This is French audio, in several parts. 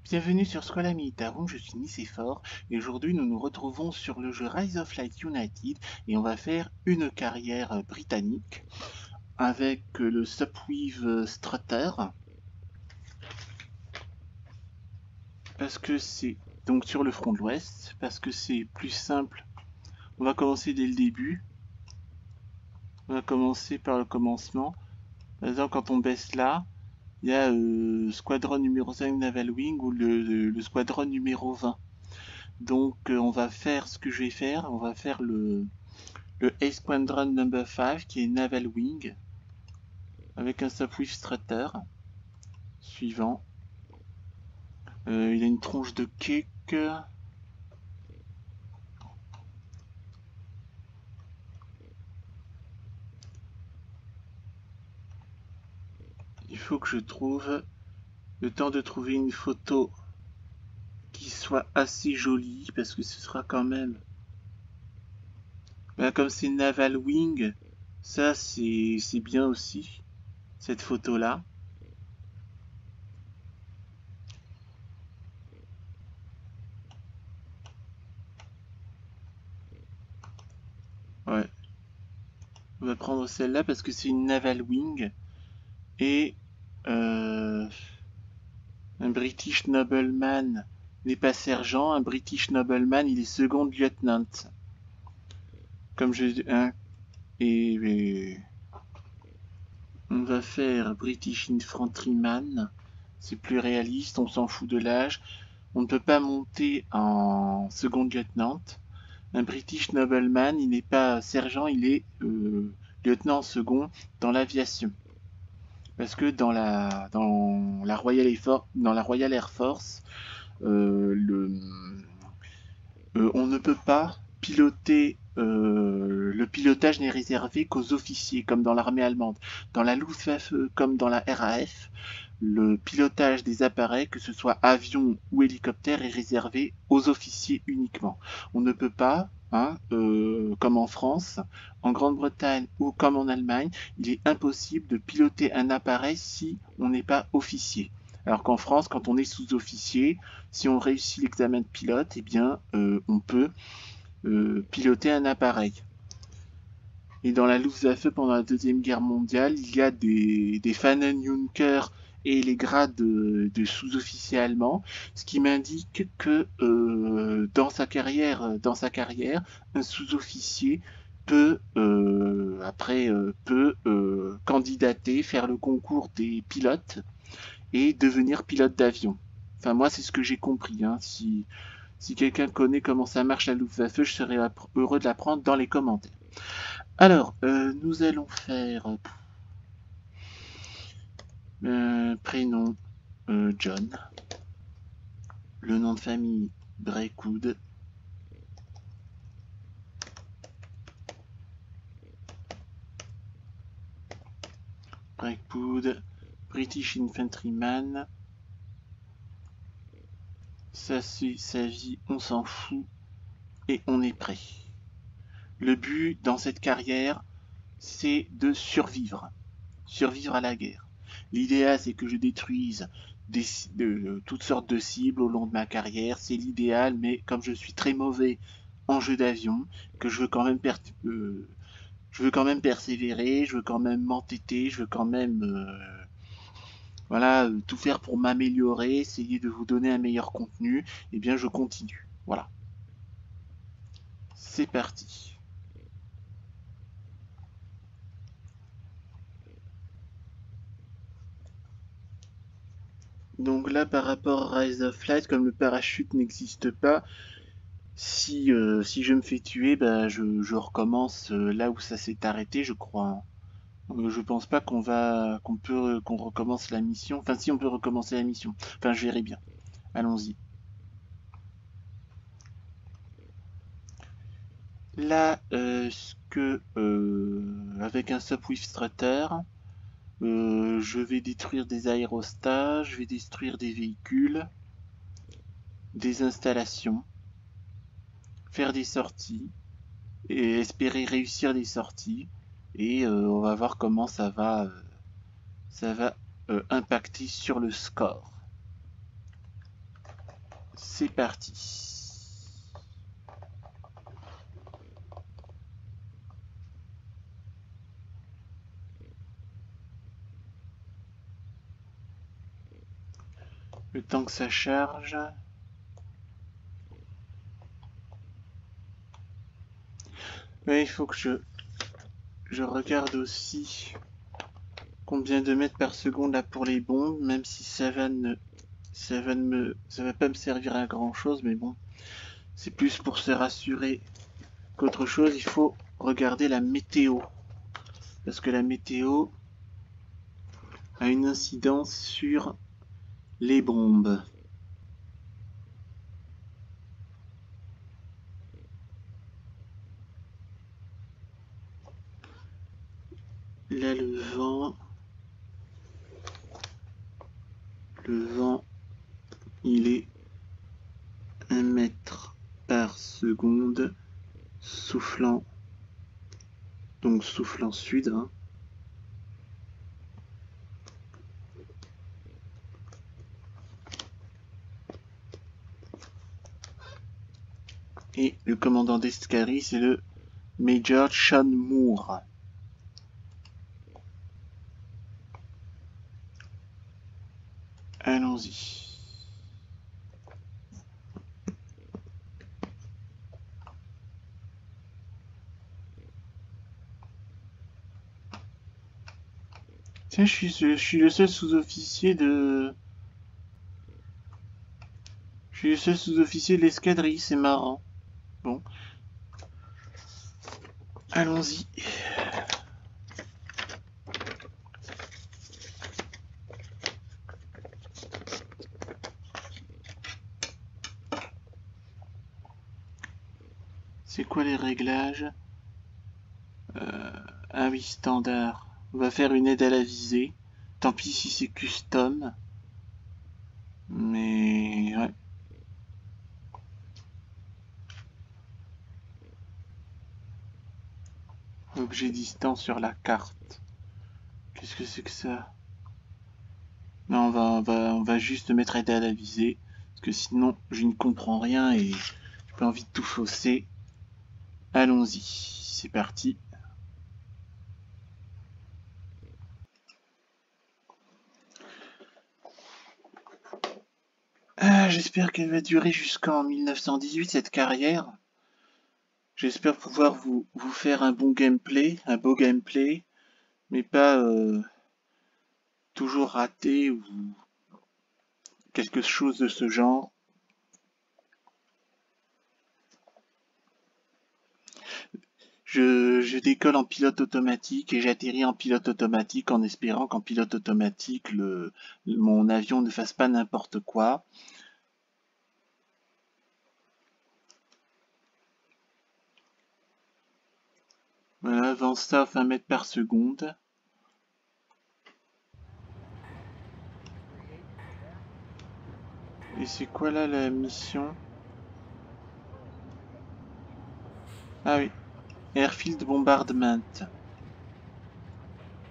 Bienvenue sur Scuola Militarum, je suis Nicéphore et aujourd'hui nous nous retrouvons sur le jeu Rise of Light United et on va faire une carrière britannique avec le Subweave Strutter parce que c'est donc sur le front de l'Ouest, parce que c'est plus simple. On va commencer dès le début, on va commencer par le commencement. Par exemple, quand on baisse là, il y a squadron numéro 5 Naval Wing ou le squadron numéro 20. Donc on va faire ce que je vais faire, on va faire le Ace Squadron Number 5 qui est Naval Wing avec un Subweave Strutter. Suivant. Il a une tronche de cake. Il faut que je trouve le temps de trouver une photo qui soit assez jolie parce que ce sera quand même. Ben, comme c'est Naval Wing, ça c'est bien aussi, cette photo là. Ouais, on va prendre celle-là parce que c'est une Naval Wing et un British Nobleman n'est pas sergent, un British Nobleman il est second lieutenant. Comme je hein, et on va faire British Infantryman, c'est plus réaliste, on s'en fout de l'âge. On ne peut pas monter en second lieutenant. Un British Nobleman, il n'est pas sergent, il est lieutenant second dans l'aviation. Parce que dans la Royal Air Force, on ne peut pas piloter. Le pilotage n'est réservé qu'aux officiers, comme dans l'armée allemande. Dans la Luftwaffe, comme dans la RAF, le pilotage des appareils, que ce soit avion ou hélicoptère, est réservé aux officiers uniquement. On ne peut pas, comme en France, en Grande-Bretagne ou comme en Allemagne, il est impossible de piloter un appareil si on n'est pas officier. Alors qu'en France, quand on est sous-officier, si on réussit l'examen de pilote, eh bien, on peut piloter un appareil. Et dans la Luftwaffe, pendant la Deuxième Guerre mondiale, il y a des Fahnenjunker et les grades de sous-officiers allemands, ce qui m'indique que dans sa carrière, un sous-officier peut candidater, faire le concours des pilotes et devenir pilote d'avion. Enfin, moi, c'est ce que j'ai compris. Hein. Si quelqu'un connaît comment ça marche la Luftwaffe, je serais heureux de l'apprendre dans les commentaires. Alors, nous allons faire prénom John, le nom de famille Breakwood, British Infantryman. Ça c'est sa vie, on s'en fout et on est prêt. Le but dans cette carrière, c'est de survivre. Survivre à la guerre. L'idéal, c'est que je détruise toutes sortes de cibles au long de ma carrière. C'est l'idéal, mais comme je suis très mauvais en jeu d'avion, que je veux quand même persévérer, je veux quand même m'entêter, je veux quand même tout faire pour m'améliorer, essayer de vous donner un meilleur contenu, eh bien je continue. Voilà. C'est parti. Donc là, par rapport à Rise of Light, comme le parachute n'existe pas, si je me fais tuer, bah, je recommence là où ça s'est arrêté, je crois. Je pense pas qu'on recommence la mission. Enfin, si on peut recommencer la mission. Enfin, je verrai bien. Allons-y. Là, avec un Subweave Strutter, je vais détruire des aérostats, je vais détruire des véhicules, des installations, faire des sorties et espérer réussir des sorties. Et on va voir comment ça va impacter sur le score. C'est parti. Le temps que ça charge. Mais il faut que je regarde aussi combien de mètres par seconde là pour les bombes, même si ça va pas me servir à grand chose, mais bon, c'est plus pour se rassurer qu'autre chose. Il faut regarder la météo, parce que la météo a une incidence sur les bombes. Là, le vent, il est 1 mètre par seconde, soufflant, donc soufflant sud, hein. Et le commandant d'escadrille, c'est le Major Sean Moore. Allons-y. Tiens, je suis le seul sous-officier de... Je suis le seul sous-officier de l'escadrille, c'est marrant. Bon. Allons-y. C'est quoi les réglages? Ah oui, standard. On va faire une aide à la visée. Tant pis si c'est custom. Mais... ouais. Objet distant sur la carte. Qu'est-ce que c'est que ça? Non, on va juste mettre aide à la visée. Parce que sinon, je ne comprends rien et j'ai pas envie de tout fausser. Allons-y. C'est parti. Ah, j'espère qu'elle va durer jusqu'en 1918, cette carrière. J'espère pouvoir vous faire un bon gameplay, un beau gameplay, mais pas toujours raté ou quelque chose de ce genre. Je décolle en pilote automatique et j'atterris en pilote automatique en espérant qu'en pilote automatique, mon avion ne fasse pas n'importe quoi. Voilà, avance ça à 20 mètres par seconde. Et c'est quoi là la mission? Ah oui, Airfield Bombardment.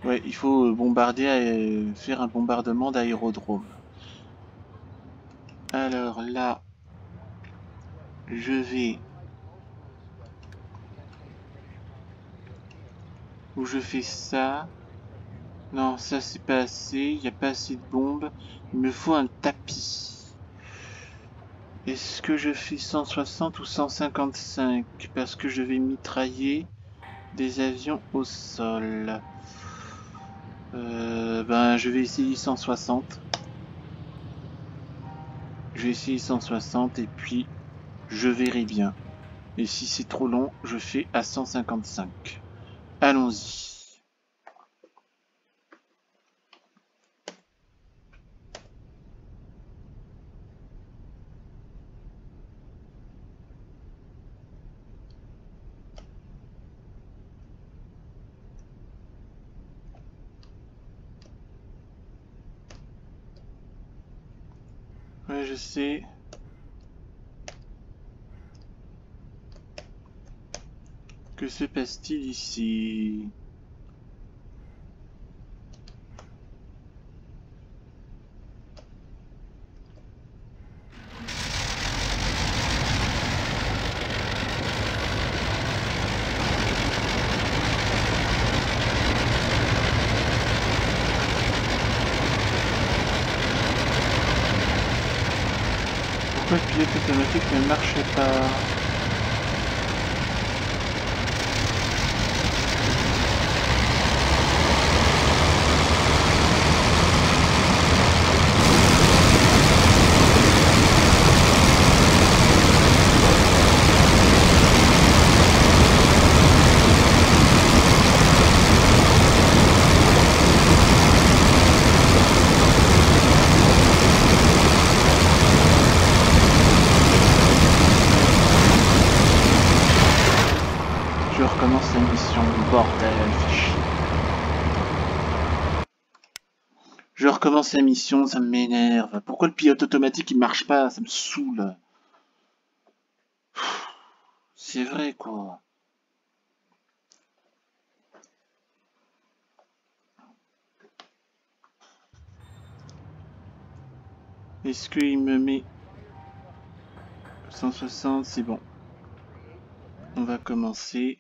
Ouais, il faut bombarder, faire un bombardement d'aérodrome. Alors là, je vais... Où je fais ça. Non, ça c'est pas assez, il n'y a pas assez de bombes. Il me faut un tapis. Est-ce que je fais 160 ou 155? Parce que je vais mitrailler des avions au sol. Ben, je vais essayer 160. Je vais essayer 160 et puis je verrai bien. Et si c'est trop long, je fais à 155. Allons-y. Ouais, je sais. Que se passe-t-il ici? Pourquoi le pilote automatique ne marche pas? Je recommence la mission, bordel, fais chier. Je recommence la mission, ça m'énerve. Pourquoi le pilote automatique il marche pas? Ça me saoule. C'est vrai quoi. Est-ce qu'il me met 160? C'est bon. On va commencer.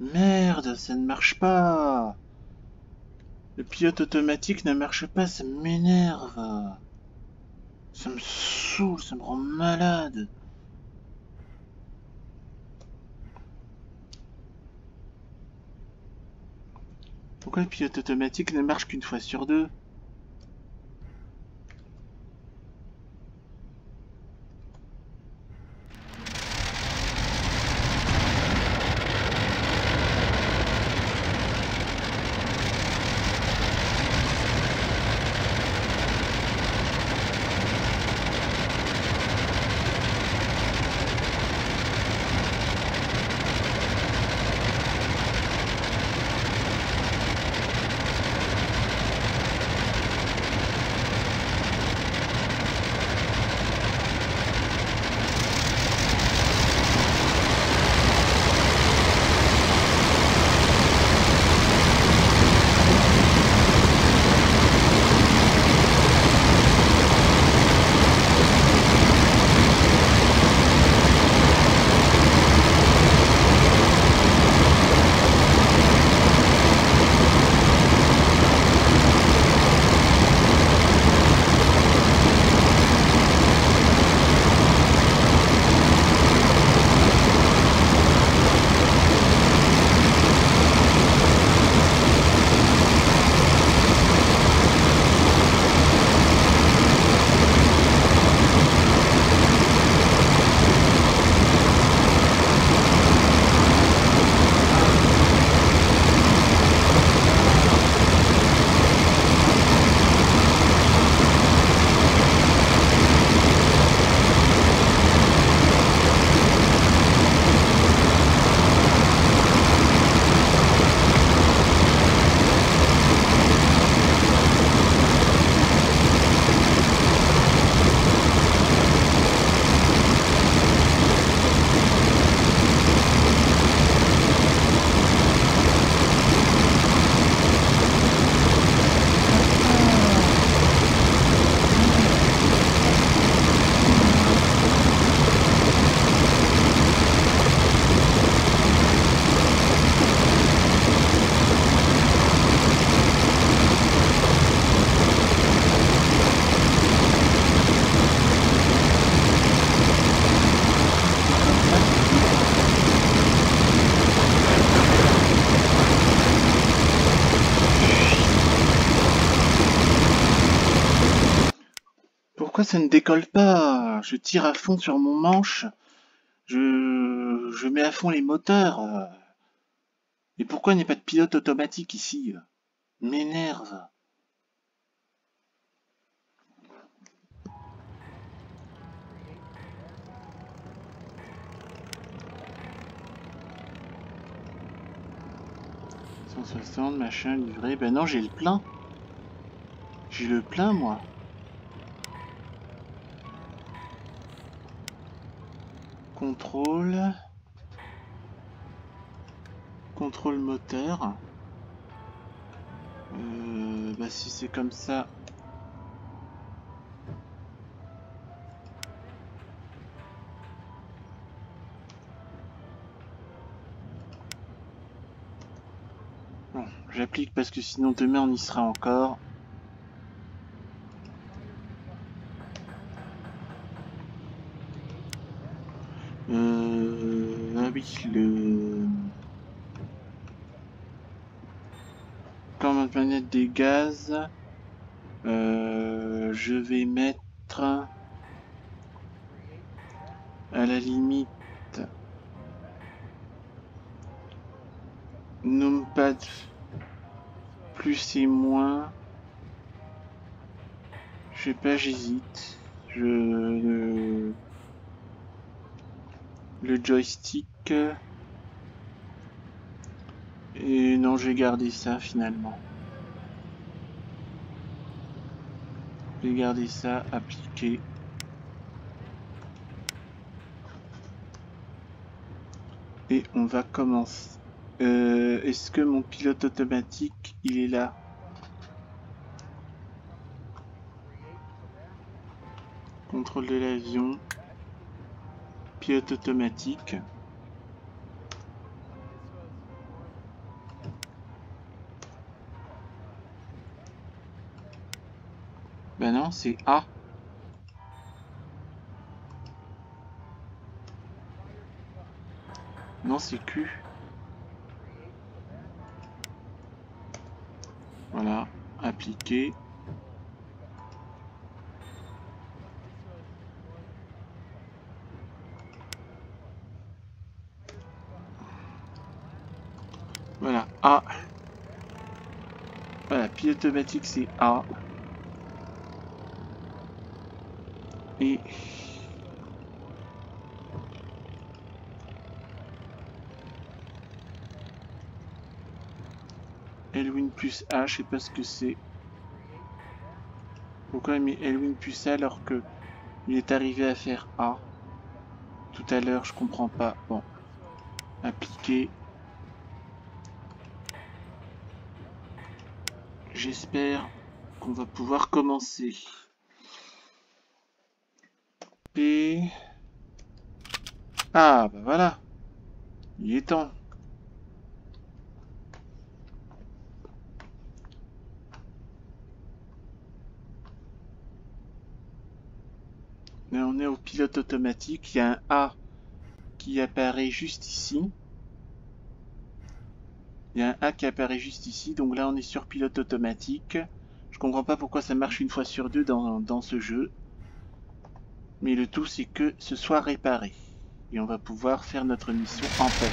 Merde, ça ne marche pas. Le pilote automatique ne marche pas, ça m'énerve. Ça me saoule, ça me rend malade. Pourquoi le pilote automatique ne marche qu'une fois sur deux? Pourquoi ça ne décolle pas? Je tire à fond sur mon manche. Je mets à fond les moteurs. Et pourquoi il n'y a pas de pilote automatique ici? M'énerve. « 160, machin, livré. » Ben non, j'ai le plein. J'ai le plein, moi. Contrôle. Contrôle moteur. Bah si c'est comme ça... J'applique parce que sinon demain on y sera encore. Ah oui, le commande manette des gaz. Je vais mettre à la limite numpad plus et moins. Je sais pas, j'hésite. Le joystick. Et non, je vais garder ça finalement. Je vais garder ça, appliquer. Et on va commencer. Est-ce que mon pilote automatique, il est là? Contrôle de l'avion. Pilote automatique. Ben non, c'est A. Non, c'est Q. Voilà, appliquer. Voilà, A. Voilà, pilote automatique c'est A. Et Lwin plus A, je sais pas ce que c'est. Pourquoi il met Lwin plus A alors que il est arrivé à faire A tout à l'heure, je comprends pas. Bon, appliquer. J'espère qu'on va pouvoir commencer. P. Ah, bah voilà. Il est temps. Là, on est au pilote automatique. Il y a un A qui apparaît juste ici. Il y a un A qui apparaît juste ici. Donc là, on est sur pilote automatique. Je comprends pas pourquoi ça marche une fois sur deux dans ce jeu. Mais le tout, c'est que ce soit réparé. Et on va pouvoir faire notre mission en paix.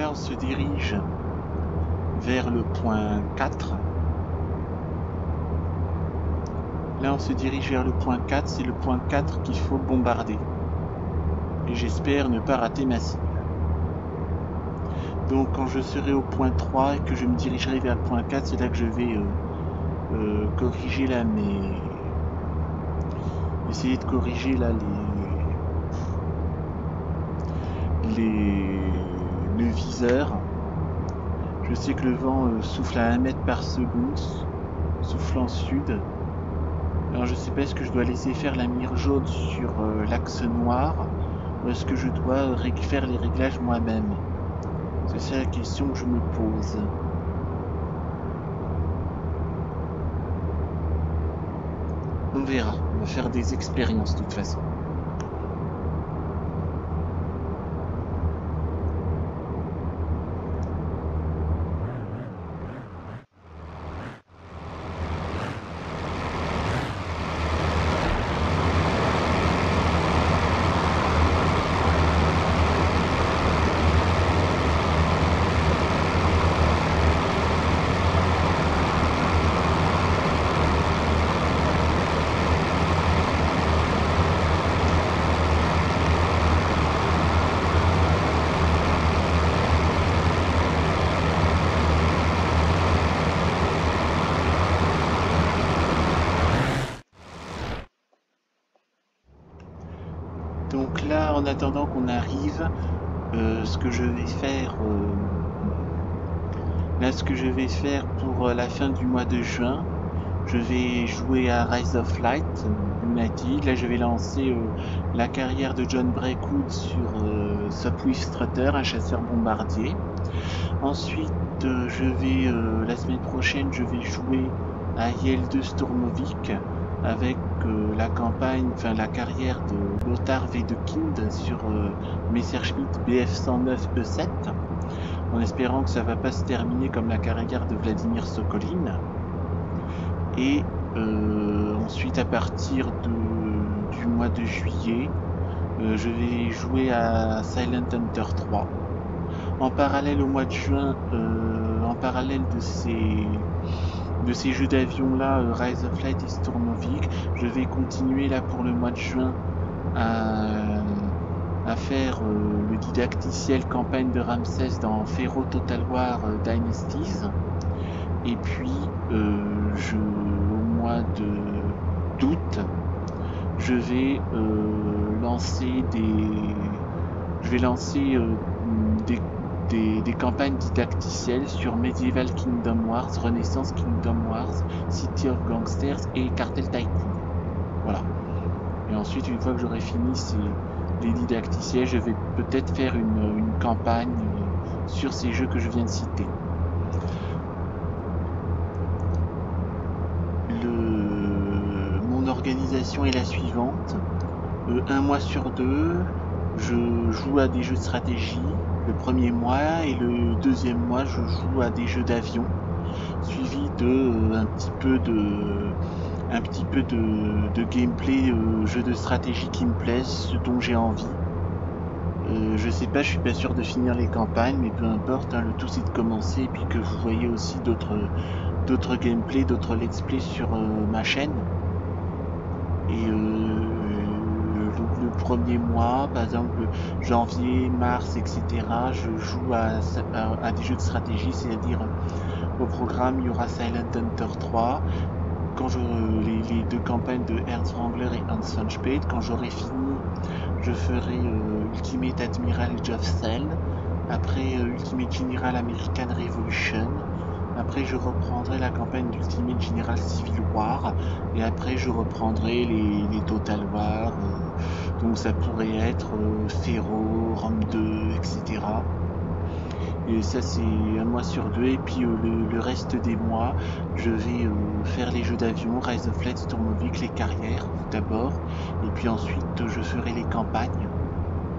là, on se dirige vers le point 4. Là, on se dirige vers le point 4. C'est le point 4 qu'il faut bombarder. Et j'espère ne pas rater ma cible. Donc, quand je serai au point 3 et que je me dirigerai vers le point 4, c'est là que je vais corriger là essayer de corriger là le viseur. Je sais que le vent souffle à 1 mètre par seconde, souffle en sud. Alors je sais pas, est-ce que je dois laisser faire la mire jaune sur l'axe noir ou est-ce que je dois faire les réglages moi-même? C'est ça la question que je me pose. On verra, on va faire des expériences de toute façon. Donc là, en attendant qu'on arrive, ce que je vais faire pour la fin du mois de juin, je vais jouer à Rise of Light United. Là, je vais lancer la carrière de John Breakwood sur Sopwith Strutter, un chasseur bombardier. Ensuite, la semaine prochaine, je vais jouer à YL2 Stormovik avec la carrière de Lothar Wedekind sur Messerschmitt Bf 109 E7, en espérant que ça va pas se terminer comme la carrière de Vladimir Sokolin. Et ensuite, à partir du mois de juillet, je vais jouer à Silent Hunter 3. En parallèle au mois de juin, en parallèle de ces jeux d'avion là, Rise of Light et Stormovik, je vais continuer là pour le mois de juin à faire le didacticiel campagne de Ramsès dans Pharaoh Total War Dynasties. Et puis au mois d'août, je vais lancer des campagnes didacticielles sur Medieval Kingdom Wars, Renaissance Kingdom Wars, City of Gangsters et Cartel Tycoon. Voilà. Et ensuite, une fois que j'aurai fini les didacticiels, je vais peut-être faire une campagne sur ces jeux que je viens de citer. Mon organisation est la suivante. Un mois sur deux, je joue à des jeux de stratégie le premier mois, et le deuxième mois je joue à des jeux d'avion, suivi de un petit peu de gameplay, jeux de stratégie qui me plaisent, ce dont j'ai envie. Je sais pas, je suis pas sûr de finir les campagnes, mais peu importe, hein, le tout c'est de commencer et puis que vous voyez aussi d'autres gameplays, d'autres let's play sur ma chaîne. Et le premier mois, par exemple janvier, mars, etc., je joue à des jeux de stratégie, c'est-à-dire au programme il y aura Silent Hunter 3, les deux campagnes de Ernst Wrangler et Hans von Spade. Quand j'aurai fini, je ferai Ultimate Admiral Age of Cell, après Ultimate General American Revolution. Après, je reprendrai la campagne d'Ultimate General Civil War. Et après, je reprendrai les Total War. Donc, ça pourrait être Pharaoh, Rome 2, etc. Et ça, c'est un mois sur deux. Et puis, le reste des mois, je vais faire les jeux d'avion, Rise of Light, Stormovik, les carrières, d'abord. Et puis ensuite, je ferai les campagnes.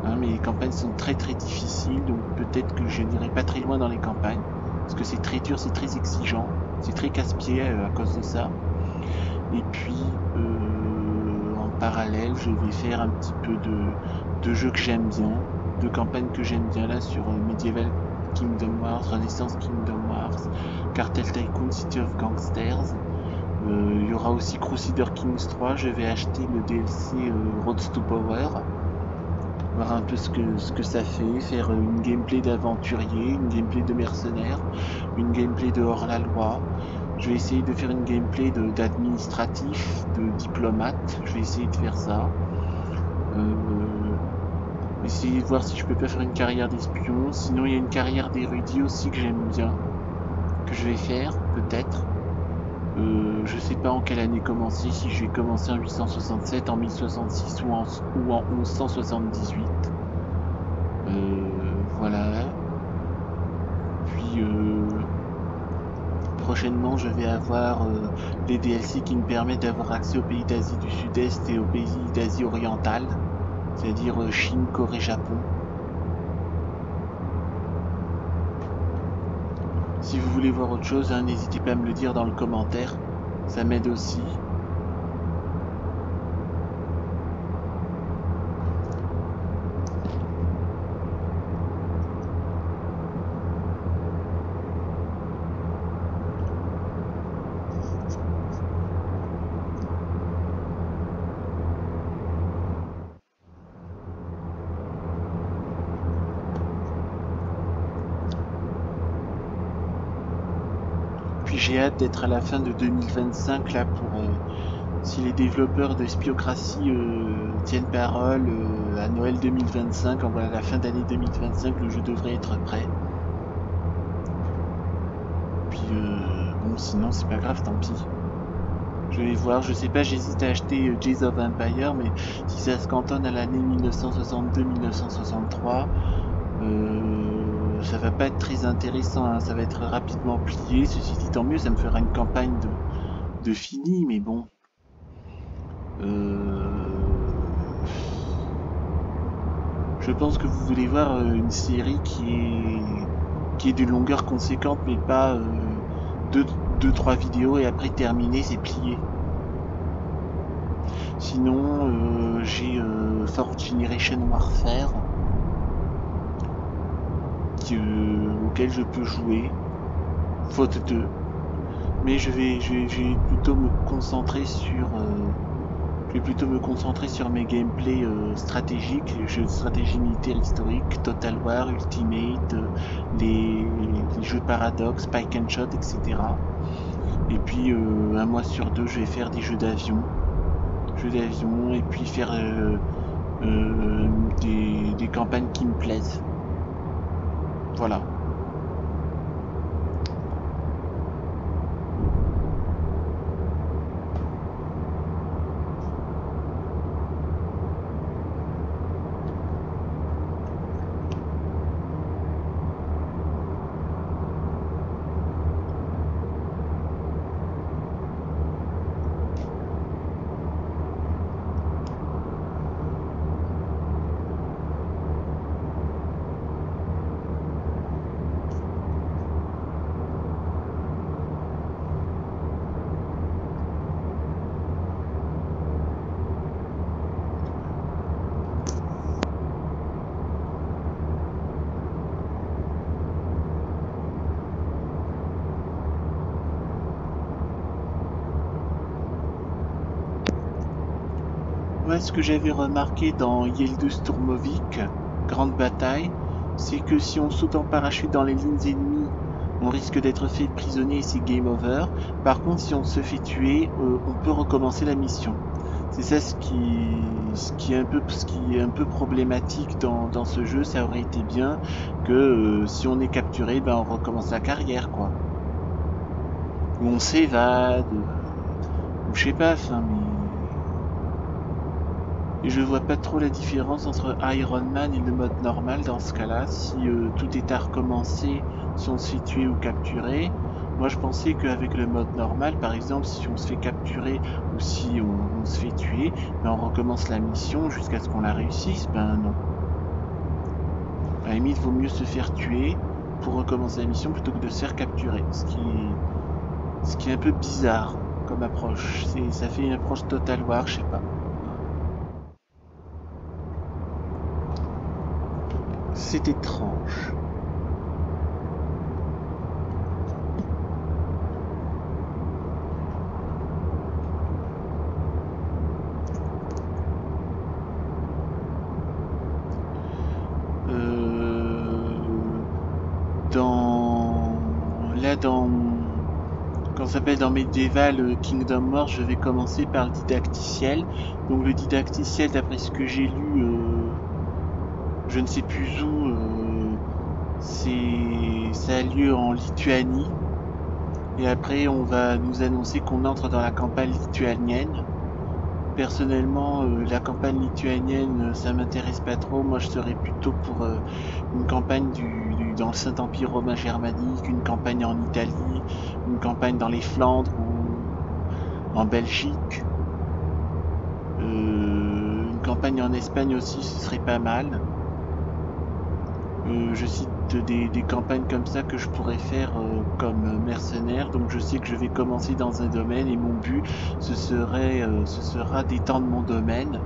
Hein, mais les campagnes sont très très difficiles. Donc, peut-être que je n'irai pas très loin dans les campagnes. Parce que c'est très dur, c'est très exigeant, c'est très casse-pied à cause de ça. Et puis en parallèle, je vais faire un petit peu de jeux que j'aime bien, de campagnes que j'aime bien là sur Medieval Renaissance Kingdom Wars, Cartel Tycoon City of Gangsters. Il y aura aussi Crusader Kings 3, je vais acheter le DLC Roads to Power, voir un peu ce que ça fait, faire une gameplay d'aventurier, une gameplay de mercenaire, une gameplay de hors-la-loi. Je vais essayer de faire une gameplay d'administratif, de diplomate, je vais essayer de faire ça. Essayer de voir si je peux pas faire une carrière d'espion, sinon il y a une carrière d'érudit aussi que j'aime bien, que je vais faire, peut-être. Je sais pas en quelle année commencer, si je vais commencer en 867, en 1066 ou en 1178. Voilà. Puis prochainement je vais avoir des DLC qui me permettent d'avoir accès aux pays d'Asie du Sud-Est et aux pays d'Asie orientale, c'est-à-dire Chine, Corée, Japon. Si vous voulez voir autre chose, hein, n'hésitez pas à me le dire dans le commentaire, ça m'aide aussi. Puis j'ai hâte d'être à la fin de 2025 là pour si les développeurs de Spiocracy tiennent parole à Noël 2025, à la fin d'année 2025, le jeu devrait être prêt. Puis bon, sinon c'est pas grave, tant pis. Je vais voir, je sais pas, j'hésite à acheter Jades of Empire, mais si ça se cantonne à l'année 1962-1963, ça va pas être très intéressant, hein. Ça va être rapidement plié. Ceci dit, tant mieux, ça me fera une campagne de fini, mais bon. Je pense que vous voulez voir une série qui est d'une longueur conséquente, mais pas 2-3 vidéos et après terminé, c'est plié. Sinon, j'ai Fourth Generation Warfare auquel je peux jouer, faute 2. Mais je vais plutôt me concentrer sur mes gameplays stratégiques, les jeux de stratégie militaire historique, Total War, Ultimate, les jeux Paradox, Spike and Shot, etc. Et puis un mois sur deux, je vais faire des jeux d'avion, et puis faire des campagnes qui me plaisent. Voilà. Moi, ce que j'avais remarqué dans Yildiz Turmovik, Grande Bataille, c'est que si on saute en parachute dans les lignes ennemies, on risque d'être fait prisonnier et c'est game over. Par contre, si on se fait tuer, on peut recommencer la mission. C'est ça ce qui est un peu problématique dans ce jeu. Ça aurait été bien que si on est capturé, ben on recommence la carrière, quoi. Ou on s'évade, ou je sais pas, enfin, mais... Et je vois pas trop la différence entre Iron Man et le mode normal dans ce cas-là, si tout est à recommencer, si on se fait tuer ou capturer. Moi je pensais qu'avec le mode normal, par exemple, si on se fait capturer ou si on se fait tuer, ben on recommence la mission jusqu'à ce qu'on la réussisse. Ben non. À la limite, vaut mieux se faire tuer pour recommencer la mission plutôt que de se faire capturer. Ce qui est un peu bizarre comme approche. Ça fait une approche Total War, je sais pas. C'est étrange. là, quand ça s'appelle dans Medieval Kingdom Wars, je vais commencer par le didacticiel. Donc le didacticiel, d'après ce que j'ai lu, je ne sais plus où, ça a lieu en Lituanie. Et après, on va nous annoncer qu'on entre dans la campagne lituanienne. Personnellement, la campagne lituanienne, ça m'intéresse pas trop. Moi, je serais plutôt pour une campagne dans le Saint-Empire romain germanique, une campagne en Italie, une campagne dans les Flandres ou en Belgique. Une campagne en Espagne aussi, ce serait pas mal. Je cite des campagnes comme ça que je pourrais faire comme mercenaire. Donc je sais que je vais commencer dans un domaine et mon but ce sera d'étendre mon domaine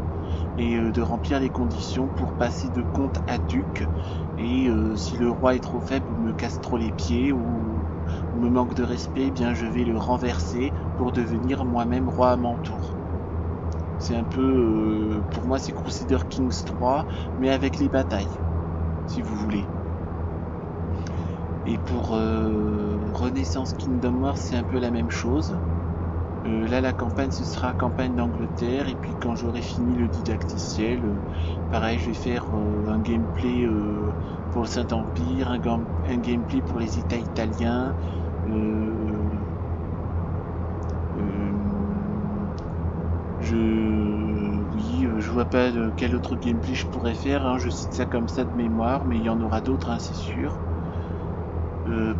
et de remplir les conditions pour passer de comte à duc. Et si le roi est trop faible ou me casse trop les pieds ou me manque de respect, eh bien je vais le renverser pour devenir moi-même roi à mon tour. C'est un peu, pour moi c'est Crusader Kings 3, mais avec les batailles, si vous voulez. Et pour Renaissance Kingdom Wars, c'est un peu la même chose. Là, la campagne, ce sera campagne d'Angleterre. Et puis, quand j'aurai fini le didacticiel, pareil, je vais faire un gameplay pour le Saint-Empire, un gameplay pour les États italiens. Je vois pas quel autre gameplay je pourrais faire. Hein. Je cite ça comme ça de mémoire, mais il y en aura d'autres, hein, c'est sûr.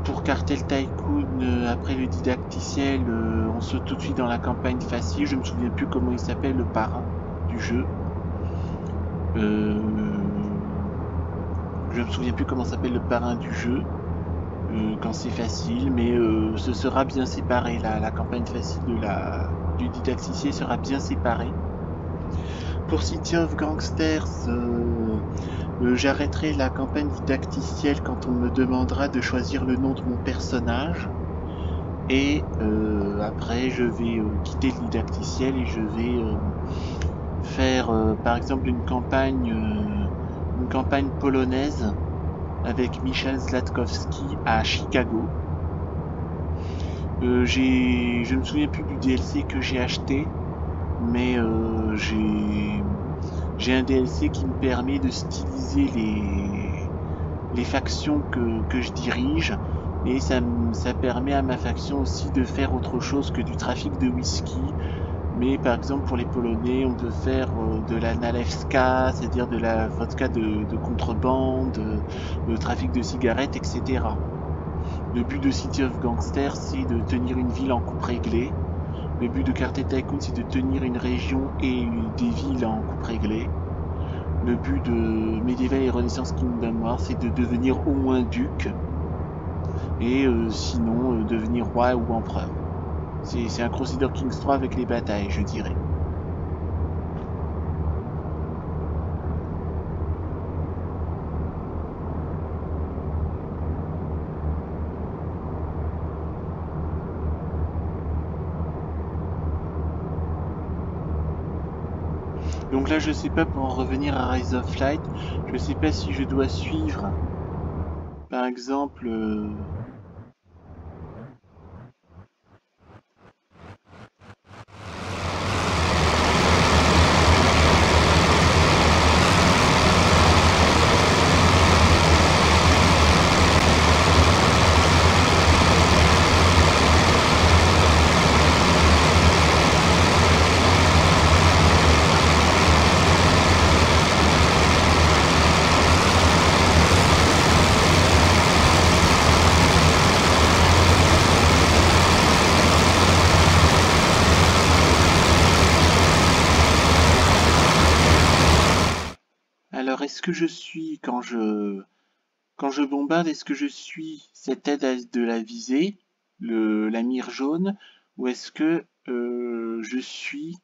Pour Cartel Tycoon, après le didacticiel, on saute tout de suite dans la campagne facile. Je me souviens plus comment il s'appelle, le parrain du jeu. Je me souviens plus comment s'appelle le parrain du jeu quand c'est facile, mais ce sera bien séparé. La campagne facile du didacticiel sera bien séparée. Pour City of Gangsters, j'arrêterai la campagne didacticielle quand on me demandera de choisir le nom de mon personnage. Et après, je vais quitter le didacticiel et je vais faire par exemple une campagne polonaise avec Michel Zlatkowski à Chicago. Je me souviens plus du DLC que j'ai acheté, mais j'ai un DLC qui me permet de styliser les factions que je dirige, et ça permet à ma faction aussi de faire autre chose que du trafic de whisky. Mais par exemple pour les Polonais, on peut faire de la nalewska, c'est-à-dire de la vodka de contrebande, le trafic de cigarettes, etc. Le but de City of Gangsters, c'est de tenir une ville en coupe réglée. Le but de Cartel Tycoon, c'est de tenir une région et des villes en coupe réglée. Le but de Medieval et Renaissance Kingdom Wars, c'est de devenir au moins duc. Et sinon, devenir roi ou empereur. C'est un Crusader Kings 3 avec les batailles, je dirais. Donc là, je sais pas, pour en revenir à Rise of Light, je sais pas si je dois suivre, par exemple... Alors, est-ce que je suis, quand je bombarde, est-ce que je suis cette aide de la visée, la mire jaune, ou est-ce que je suis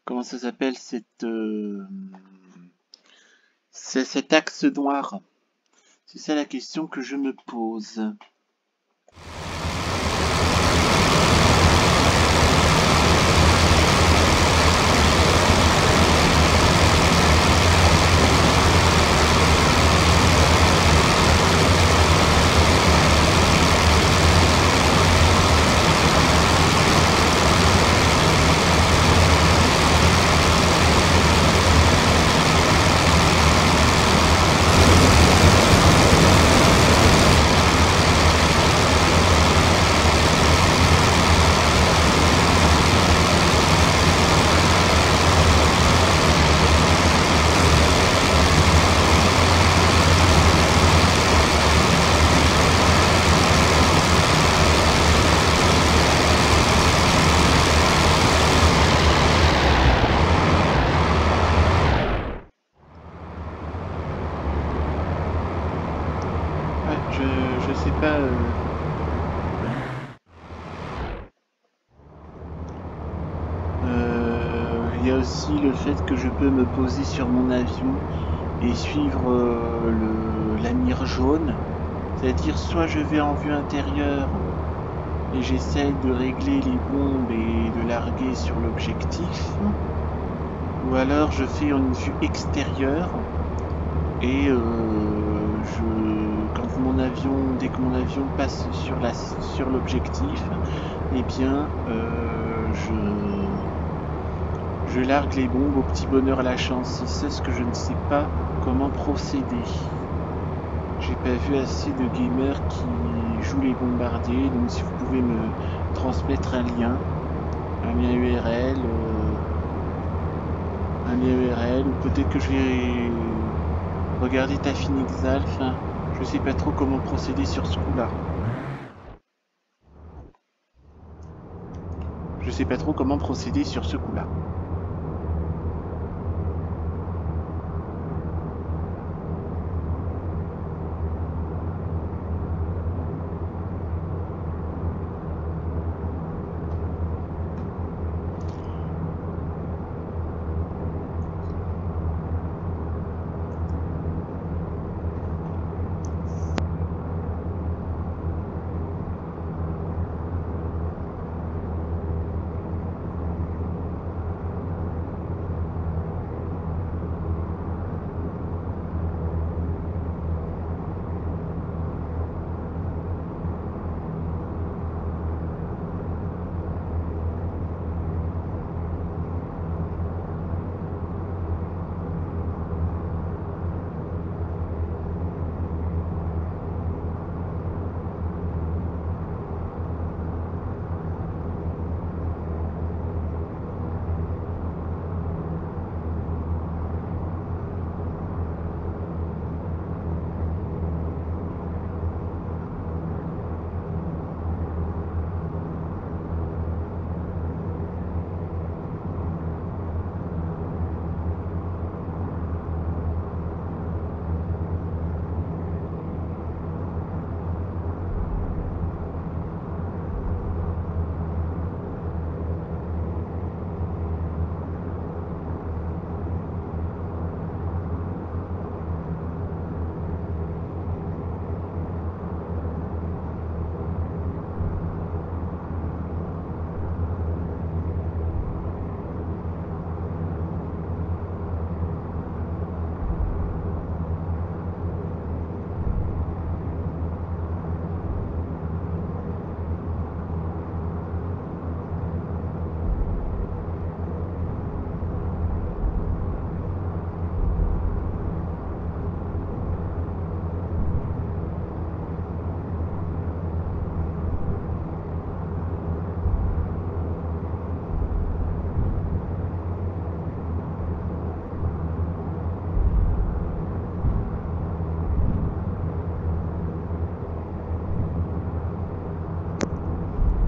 comment ça s'appelle, cet axe noir? C'est ça la question que je me pose. je sais pas. Il y a aussi le fait que je peux me poser sur mon avion et suivre la mire jaune. C'est-à-dire soit je vais en vue intérieure et j'essaye de régler les bombes et de larguer sur l'objectif, ou alors je fais une vue extérieure et dès que mon avion passe sur l'objectif, eh bien je largue les bombes au petit bonheur à la chance. C'est ce que je ne sais pas comment procéder. J'ai pas vu assez de gamers qui jouent les bombardiers, donc si vous pouvez me transmettre un lien URL, ou peut-être que je vais regarder ta Finexal, enfin, je sais pas trop comment procéder sur ce coup-là. Je sais pas trop comment procéder sur ce coup-là.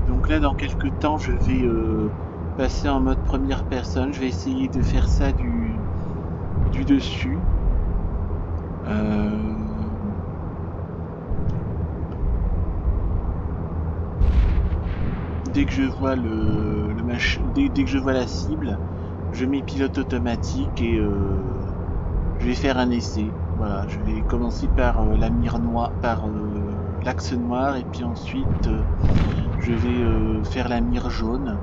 Donc là, dans quelques temps, je vais passer en mode première personne. Je vais essayer de faire ça du dessus. Dès que je vois dès que je vois la cible, je mets pilote automatique et je vais faire un essai. Voilà, je vais commencer par la mire noire, par l'axe noir, et puis ensuite je vais faire la mire jaune.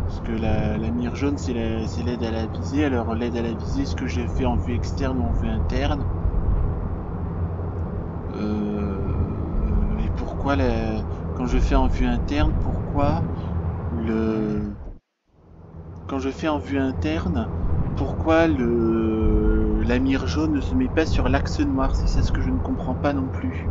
Parce que la mire jaune, c'est l'aide à la visée. Alors l'aide à la visée, ce que j'ai fait en vue externe ou en vue interne. Et pourquoi quand je fais en vue interne, quand je fais en vue interne, pourquoi la mire jaune ne se met pas sur l'axe noir? C'est ça ce que je ne comprends pas non plus.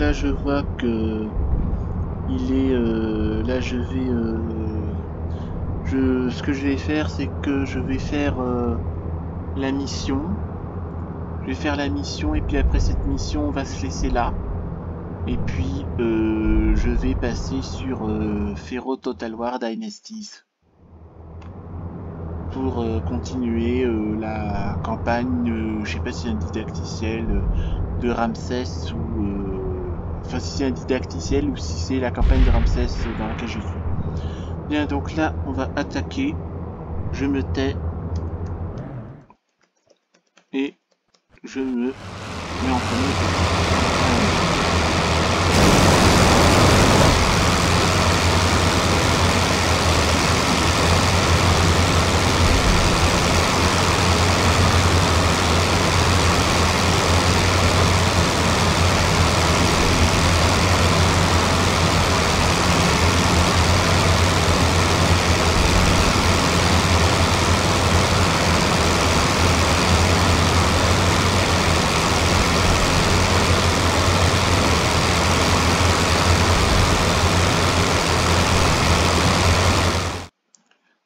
là je vois que il est là je vais ce que je vais faire, c'est que je vais faire la mission. Je vais faire la mission et puis après cette mission on va se laisser là. Et puis je vais passer sur Fero Total War Dynasties pour continuer la campagne, je sais pas si c'est un didacticiel de Ramsès ou enfin si c'est un didacticiel ou si c'est la campagne de Ramsès dans laquelle je suis. Bien, donc là on va attaquer, je me tais et je me mets en premier.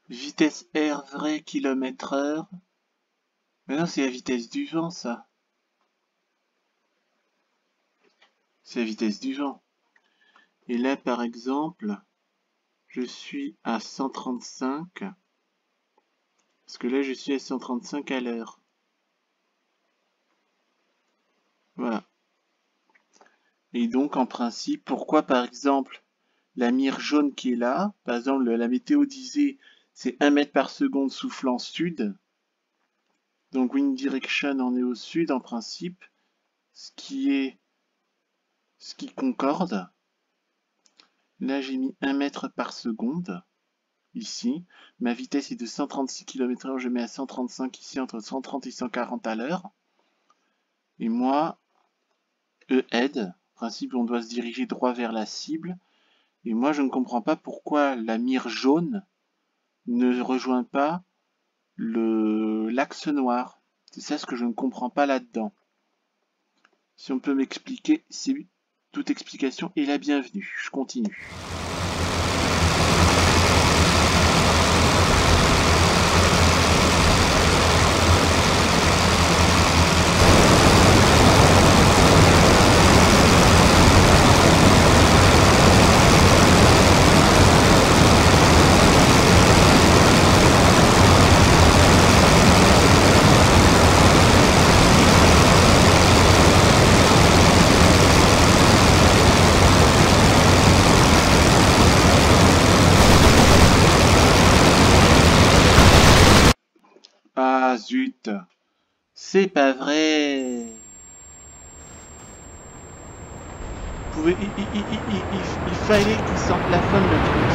Vitesse R vrai km/h. Mais non, c'est la vitesse du vent, ça. C'est la vitesse du vent. Et là, par exemple, je suis à 135. Parce que là, je suis à 135 à l'heure. Voilà. Et donc, en principe, pourquoi, par exemple, la mire jaune qui est là, par exemple, la météo disait c'est 1 mètre par seconde soufflant sud. Donc, wind direction, on est au sud, en principe. Ce qui concorde. Là, j'ai mis 1 mètre par seconde. Ici, ma vitesse est de 136 km/h, je mets à 135 ici, entre 130 et 140 à l'heure. Et moi, E-head, en principe on doit se diriger droit vers la cible. Et moi je ne comprends pas pourquoi la mire jaune ne rejoint pas l'axe noir. C'est ça ce que je ne comprends pas là-dedans. Si on peut m'expliquer, toute explication est la bienvenue. Je continue. Ah zut, c'est pas vrai. Il fallait qu'il s'emplafonne le truc.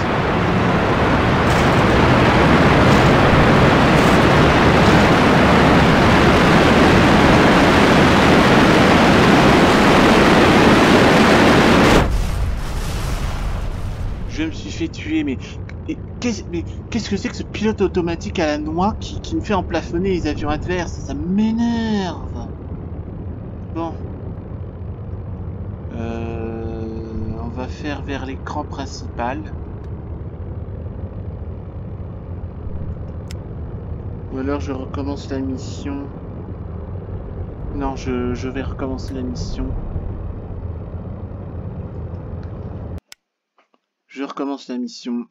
Je me suis fait tuer, mais qu'est-ce que c'est que ce pilote automatique à la noix qui me fait emplafonner les avions adverses? Ça m'énerve. Bon. On va faire vers l'écran principal. Ou alors je recommence la mission. Non, je vais recommencer la mission. Je recommence la mission.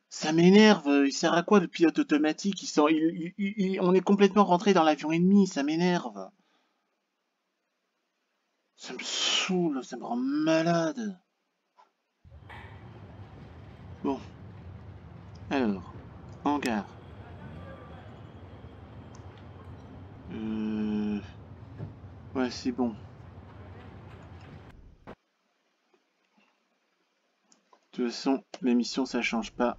Ça m'énerve, il sert à quoi le pilote automatique? On est complètement rentré dans l'avion ennemi, ça m'énerve. Ça me saoule, ça me rend malade. Bon. Alors, hangar. Ouais, c'est bon. De toute façon, les missions, ça change pas.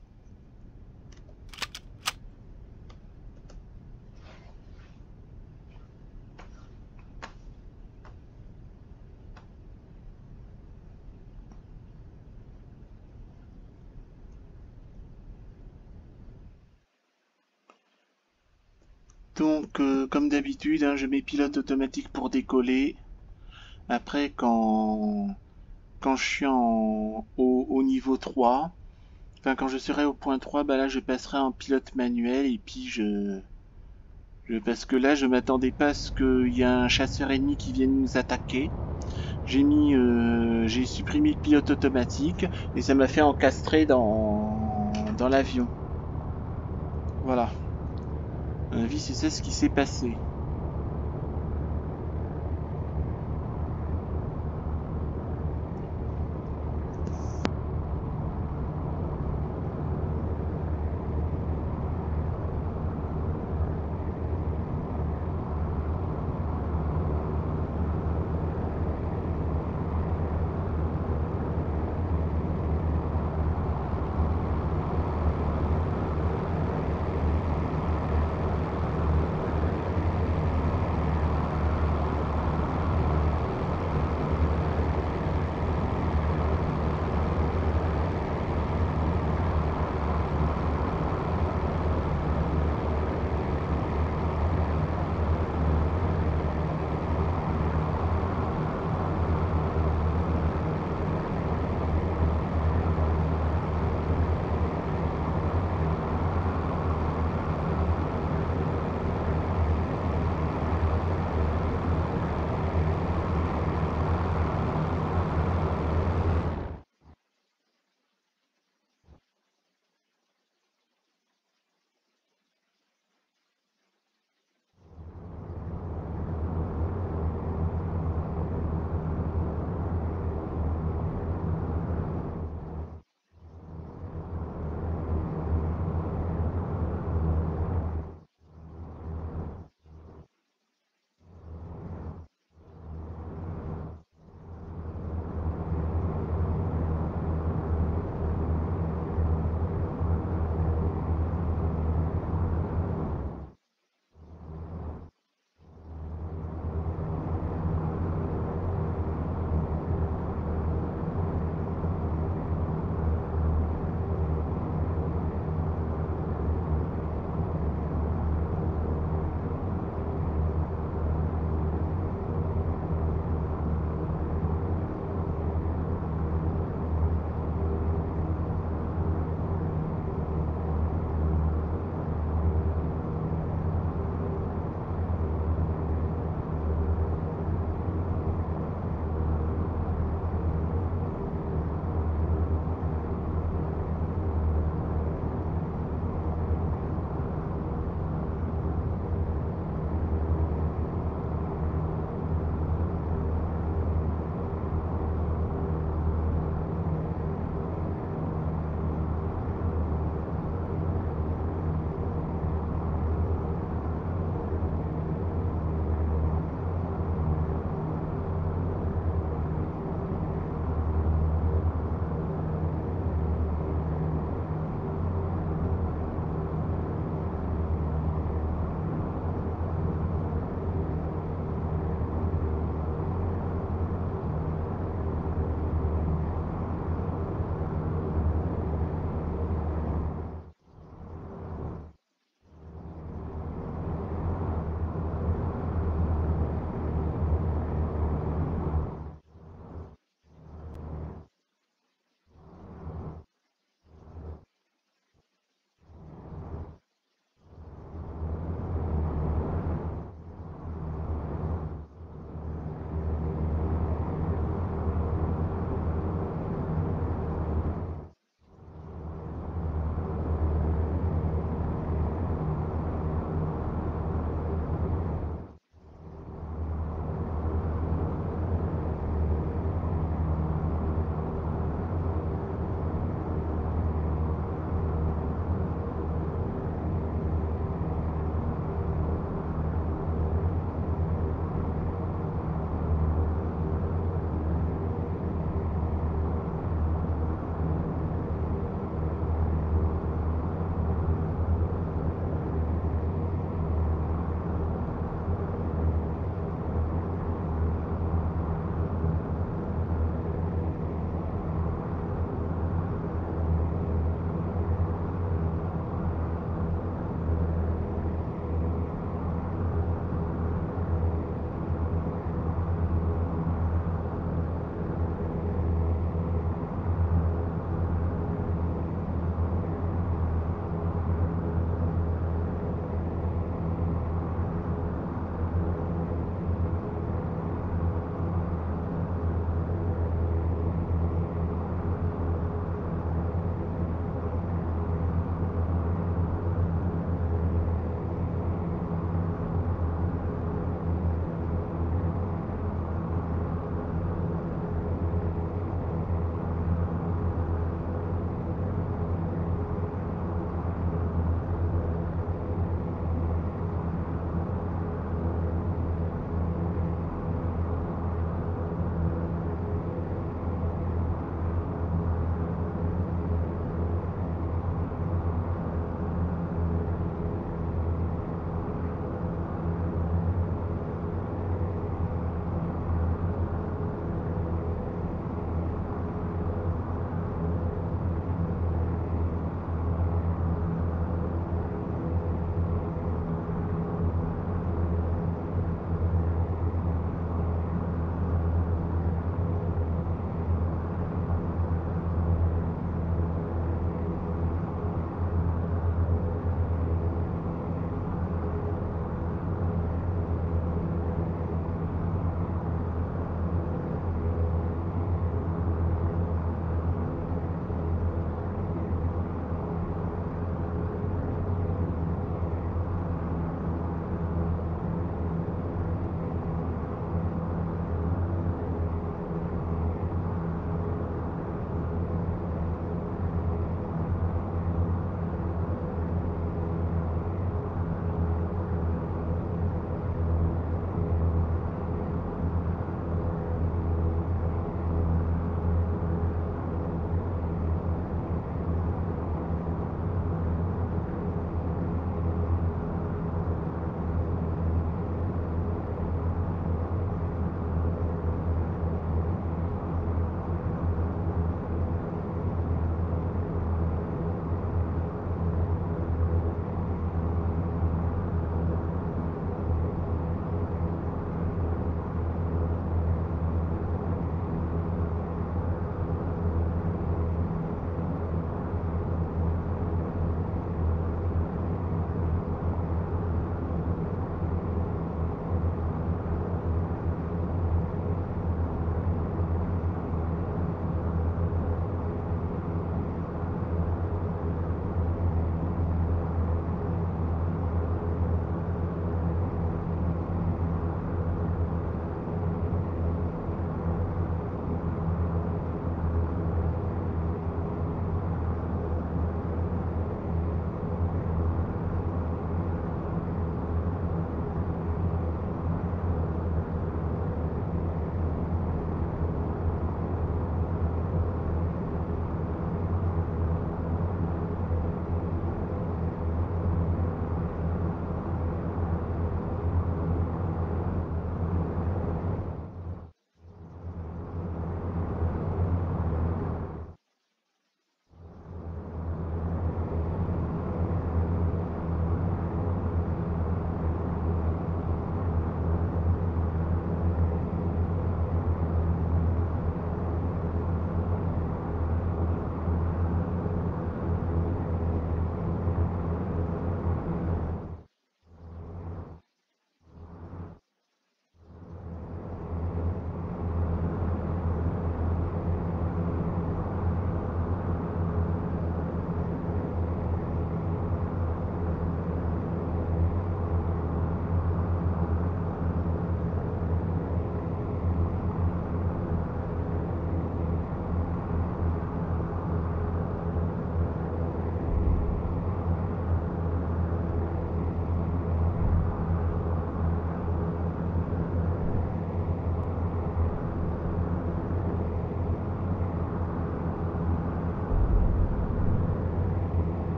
Donc, comme d'habitude, hein, je mets pilote automatique pour décoller. Après, quand je suis au niveau 3, enfin quand je serai au point 3, bah là je passerai en pilote manuel et puis parce que là je m'attendais pas à ce qu'il y ait un chasseur ennemi qui vienne nous attaquer. J'ai supprimé le pilote automatique et ça m'a fait encastrer dans l'avion. Voilà. À mon avis, c'est ça ce qui s'est passé.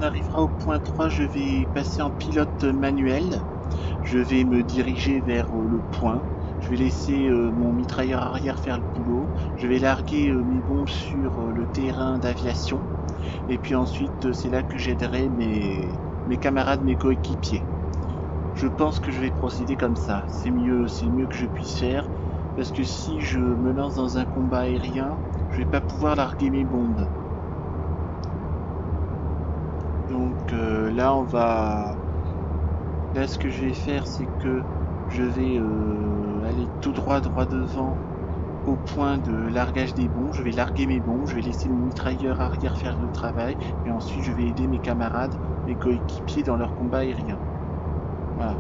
on arrivera au point 3, je vais passer en pilote manuel. Je vais me diriger vers le point. Je vais laisser mon mitrailleur arrière faire le boulot. Je vais larguer mes bombes sur le terrain d'aviation. Et puis ensuite, c'est là que j'aiderai mes camarades, mes coéquipiers. Je pense que je vais procéder comme ça. C'est mieux que je puisse faire. Parce que si je me lance dans un combat aérien, je vais pas pouvoir larguer mes bombes. Donc là, Là, ce que je vais faire, c'est que je vais aller tout droit devant au point de largage des bombes. Je vais larguer mes bombes, je vais laisser mon mitrailleur arrière faire le travail, et ensuite je vais aider mes camarades, mes coéquipiers dans leur combat aérien. Voilà.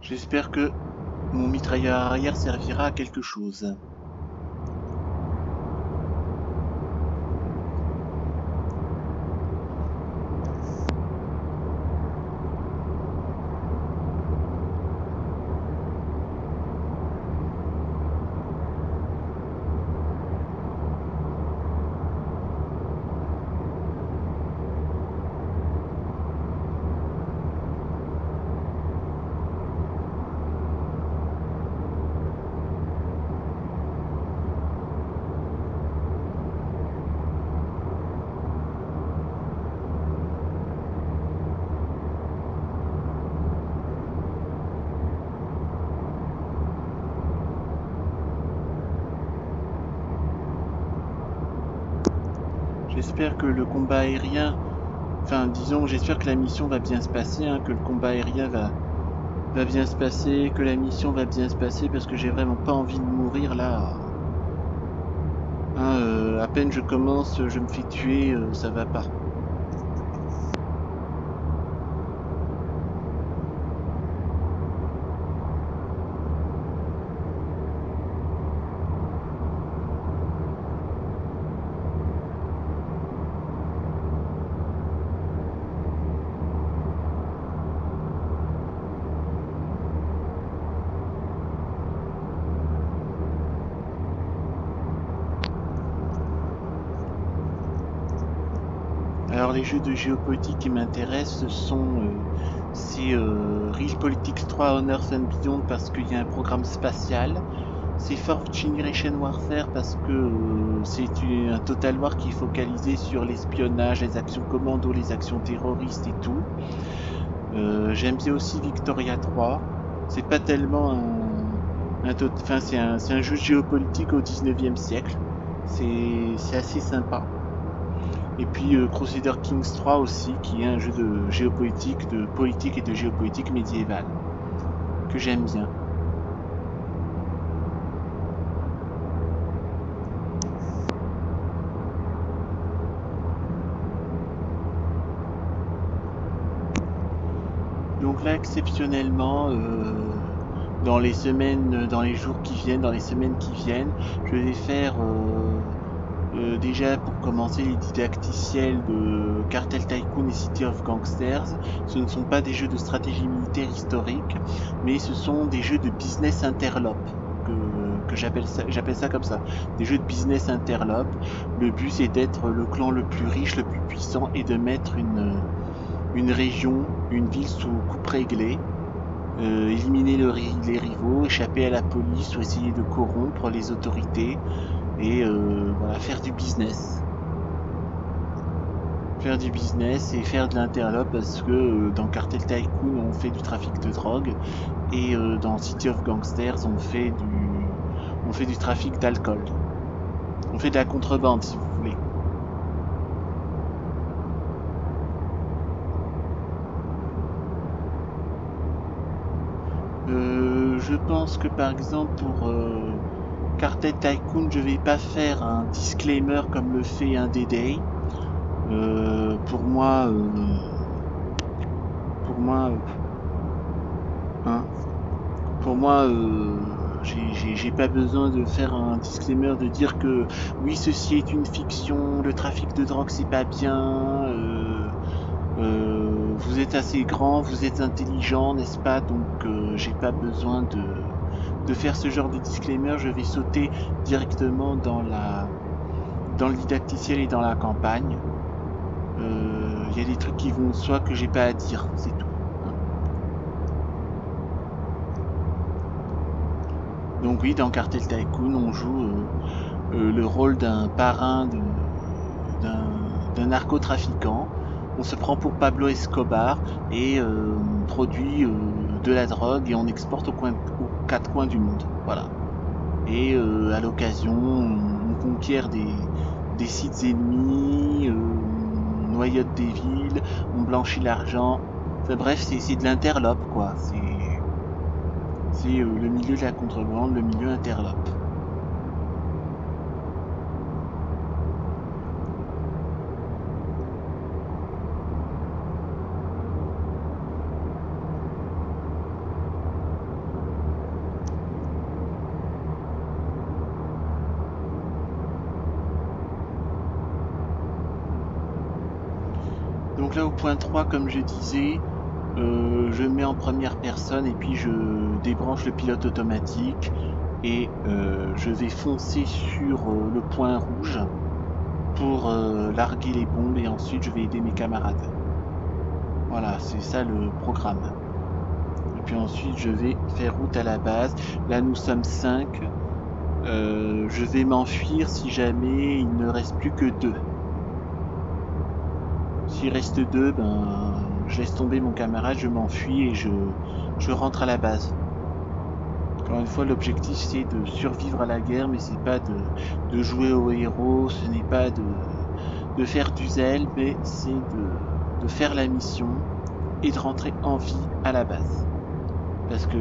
J'espère que mon mitrailleur arrière servira à quelque chose. J'espère que le combat aérien, j'espère que la mission va bien se passer, hein, que le combat aérien va bien se passer, que la mission va bien se passer, parce que j'ai vraiment pas envie de mourir là. Hein, à peine je commence, je me fais tuer, ça va pas. Alors les jeux de géopolitique qui m'intéressent, ce sont Realpolitik 3 on Earth and Beyond parce qu'il y a un programme spatial. C'est Fourth Generation Warfare parce que c'est un Total War qui est focalisé sur l'espionnage, les actions commando, les actions terroristes et tout. J'aime bien aussi Victoria 3. C'est pas tellement c'est un jeu de géopolitique au 19e siècle. C'est assez sympa. Et puis Crusader Kings 3 aussi, qui est un jeu de géopolitique, de politique et de géopolitique médiévale, que j'aime bien. Donc là, exceptionnellement, dans les jours qui viennent, dans les semaines qui viennent, je vais faire déjà pour commencer les didacticiels de Cartel Tycoon et City of Gangsters. Ce ne sont pas des jeux de stratégie militaire historique, mais ce sont des jeux de business interlope. Que j'appelle ça comme ça, des jeux de business interlope. Le but c'est d'être le clan le plus riche, le plus puissant et de mettre une région, une ville sous coupe réglée, éliminer les rivaux, échapper à la police ou essayer de corrompre les autorités et voilà, faire du business. Faire du business et faire de l'interlope parce que dans Cartel Tycoon on fait du trafic de drogue et dans City of Gangsters on fait du trafic d'alcool. On fait de la contrebande si vous voulez. Je pense que par exemple pour Cartel Tycoon, je vais pas faire un disclaimer comme le fait un Day. Pour moi, j'ai pas besoin de faire un disclaimer de dire que oui, ceci est une fiction, le trafic de drogue c'est pas bien. Vous êtes assez grand, vous êtes intelligent, n'est-ce pas? Donc j'ai pas besoin de faire ce genre de disclaimer. Je vais sauter directement dans le didacticiel et dans la campagne. Il y a des trucs qui vont de soi que j'ai pas à dire, c'est tout. Donc oui, dans Cartel Tycoon, on joue le rôle d'un parrain d'un narcotrafiquant. On se prend pour Pablo Escobar et on produit de la drogue et on exporte aux quatre coins du monde. Voilà. Et à l'occasion, on conquiert des sites ennemis, on noyote des villes, on blanchit l'argent. Enfin bref, c'est de l'interlope, quoi. C'est le milieu de la contrebande, le milieu interlope. Donc là au point 3, comme je disais, je mets en première personne et puis je débranche le pilote automatique et je vais foncer sur le point rouge pour larguer les bombes et ensuite je vais aider mes camarades. Voilà, c'est ça le programme. Et puis ensuite je vais faire route à la base. Là nous sommes 5. Je vais m'enfuir si jamais il ne reste plus que 2. S'il reste 2, ben je laisse tomber mon camarade, je m'enfuis et je rentre à la base. Encore une fois, l'objectif c'est de survivre à la guerre, mais c'est pas de jouer au héros, ce n'est pas de faire du zèle, mais c'est de faire la mission et de rentrer en vie à la base. Parce que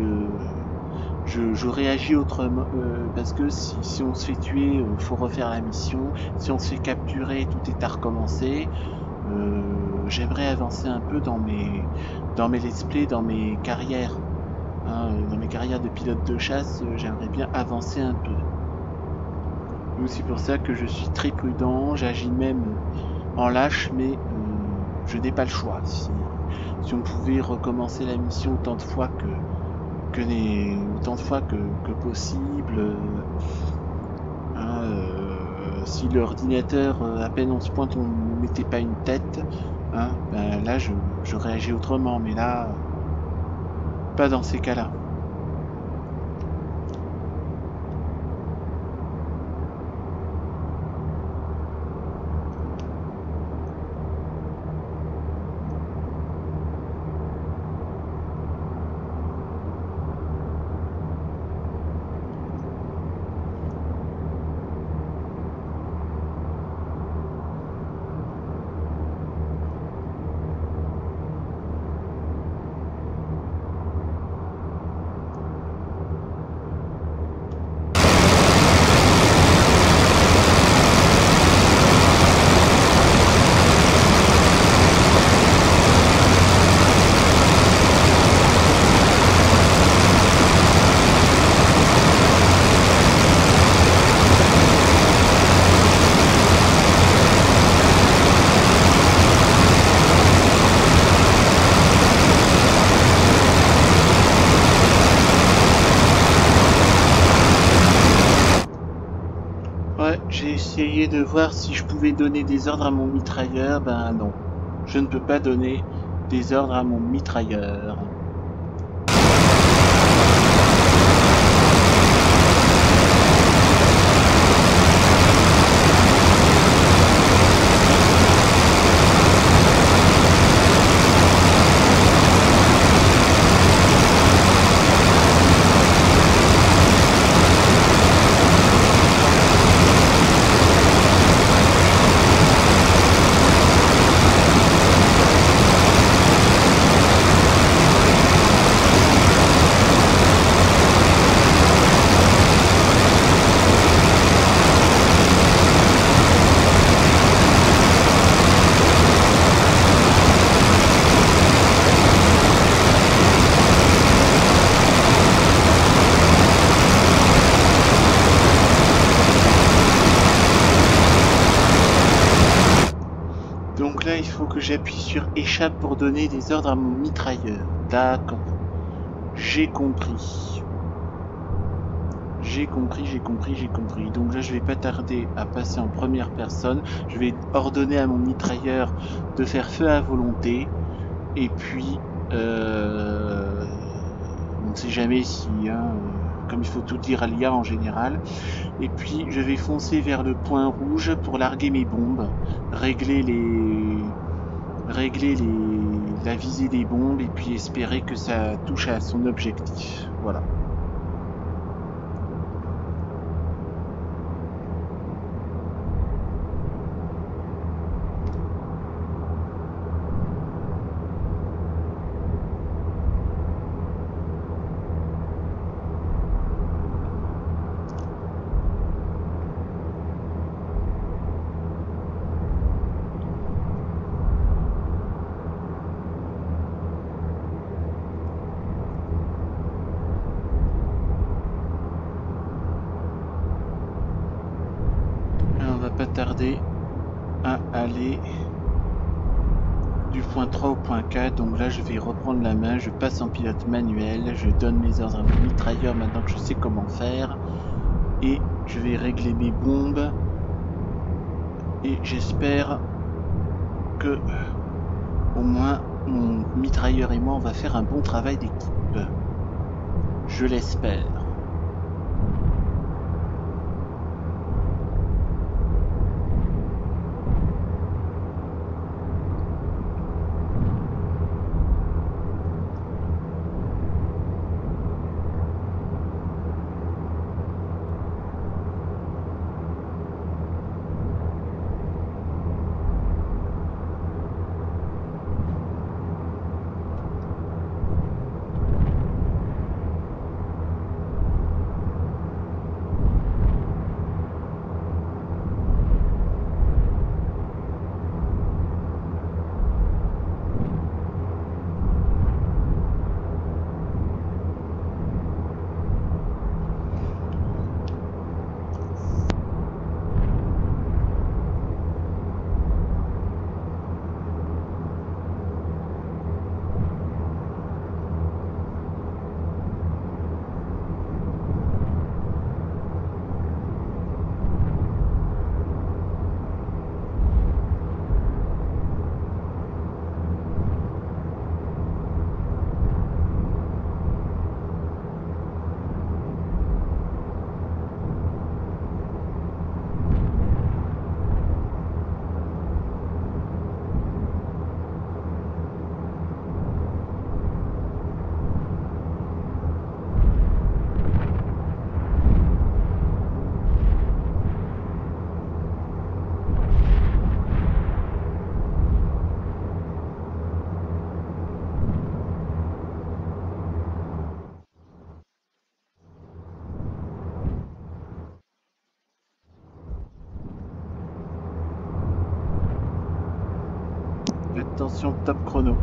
je réagis autrement, parce que si on se fait tuer, faut refaire la mission. Si on se fait capturer, tout est à recommencer. J'aimerais avancer un peu dans mes let's play, dans mes carrières. Dans mes carrières de pilote de chasse, j'aimerais bien avancer un peu. Donc c'est pour ça que je suis très prudent, j'agis même en lâche, mais je n'ai pas le choix. Si on pouvait recommencer la mission autant de fois que possible, si l'ordinateur, à peine on se pointe, on ne mettait pas une tête, ben là je réagis autrement, mais là, pas dans ces cas-là. J'ai essayé de voir si je pouvais donner des ordres à mon mitrailleur, ben non. Je ne peux pas donner des ordres à mon mitrailleur. là, il faut que j'appuie sur échappe pour donner des ordres à mon mitrailleur. D'accord. J'ai compris. J'ai compris. Donc là, je vais pas tarder à passer en première personne. Je vais ordonner à mon mitrailleur de faire feu à volonté. Et puis, on ne sait jamais si, comme il faut tout dire à l'IA en général. Et puis, je vais foncer vers le point rouge pour larguer mes bombes, régler la visée des bombes et puis espérer que ça touche à son objectif. Voilà. Pas tarder à aller du point 3 au point 4, donc là je vais reprendre la main, je passe en pilote manuel, je donne mes ordres à mon mitrailleur maintenant que je sais comment faire, et je vais régler mes bombes, et j'espère que au moins mon mitrailleur et moi on va faire un bon travail d'équipe, je l'espère. Attention, top chrono.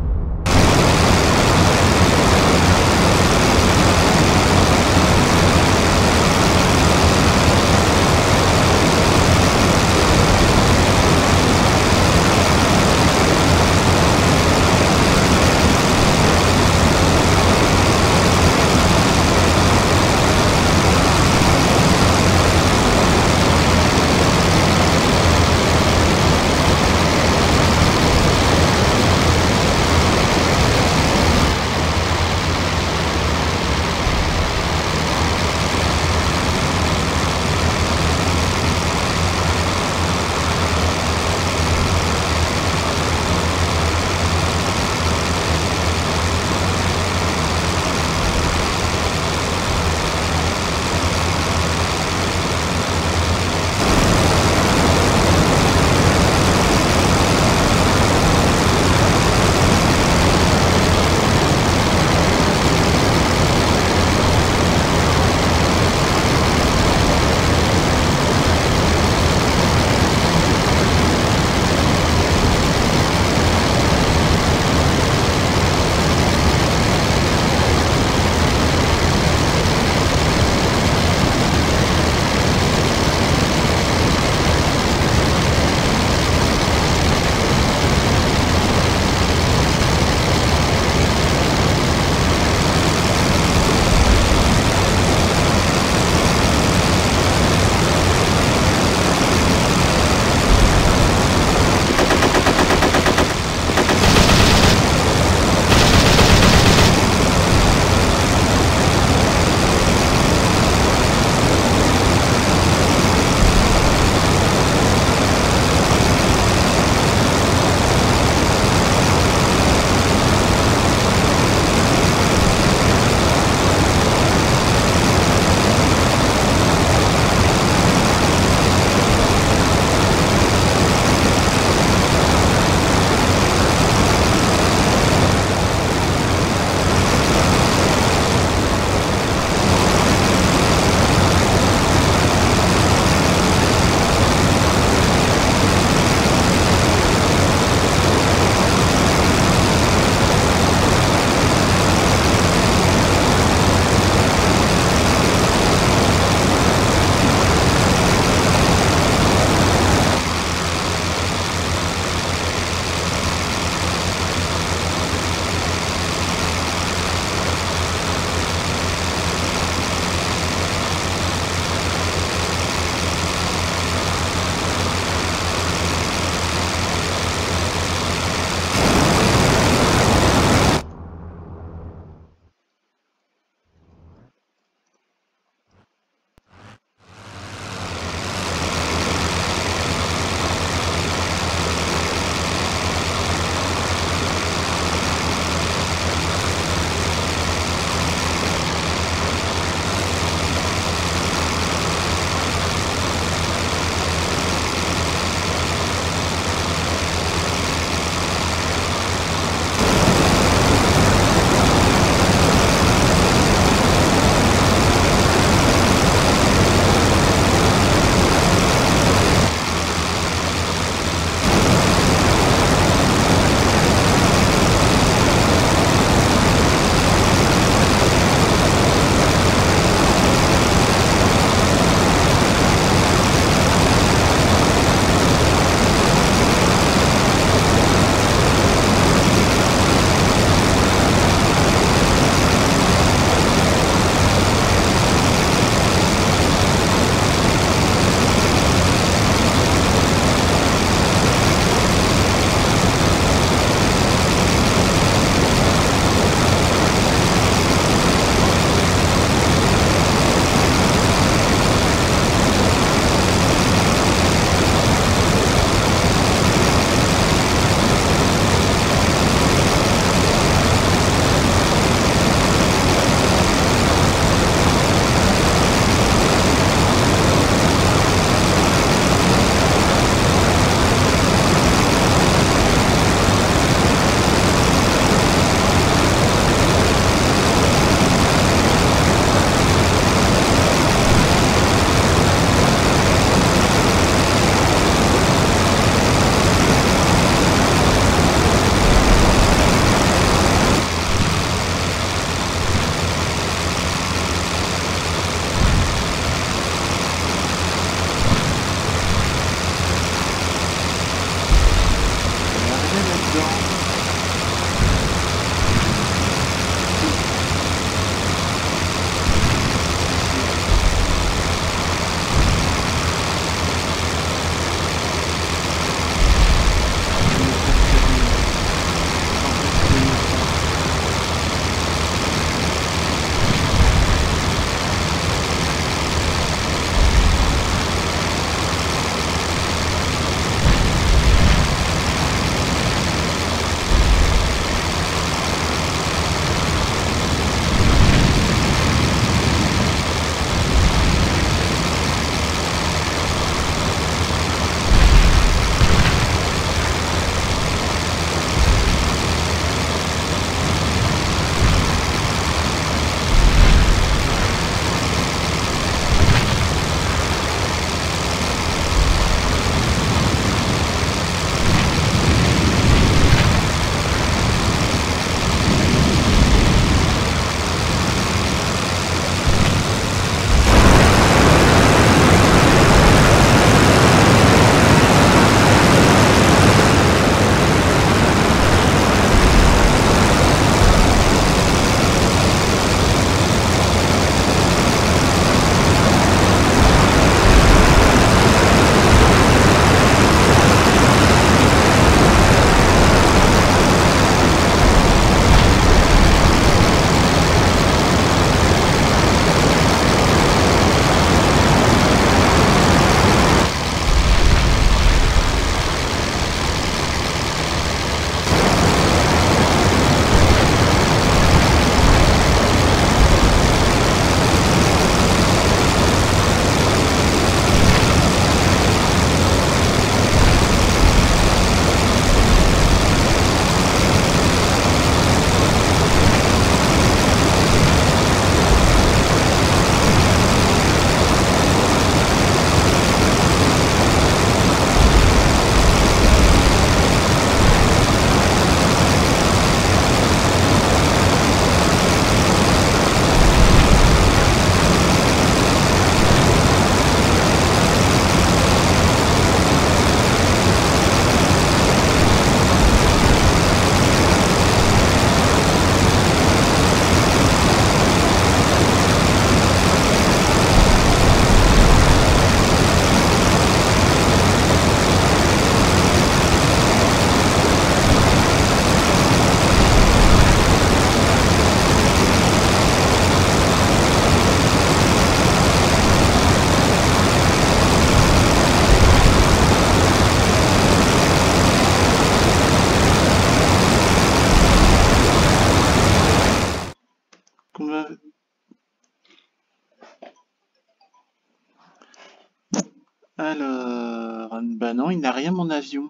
Alors, bah non, il n'a rien mon avion.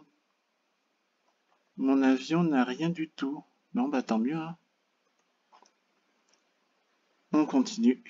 Mon avion n'a rien du tout. Non, bah tant mieux, hein. On continue.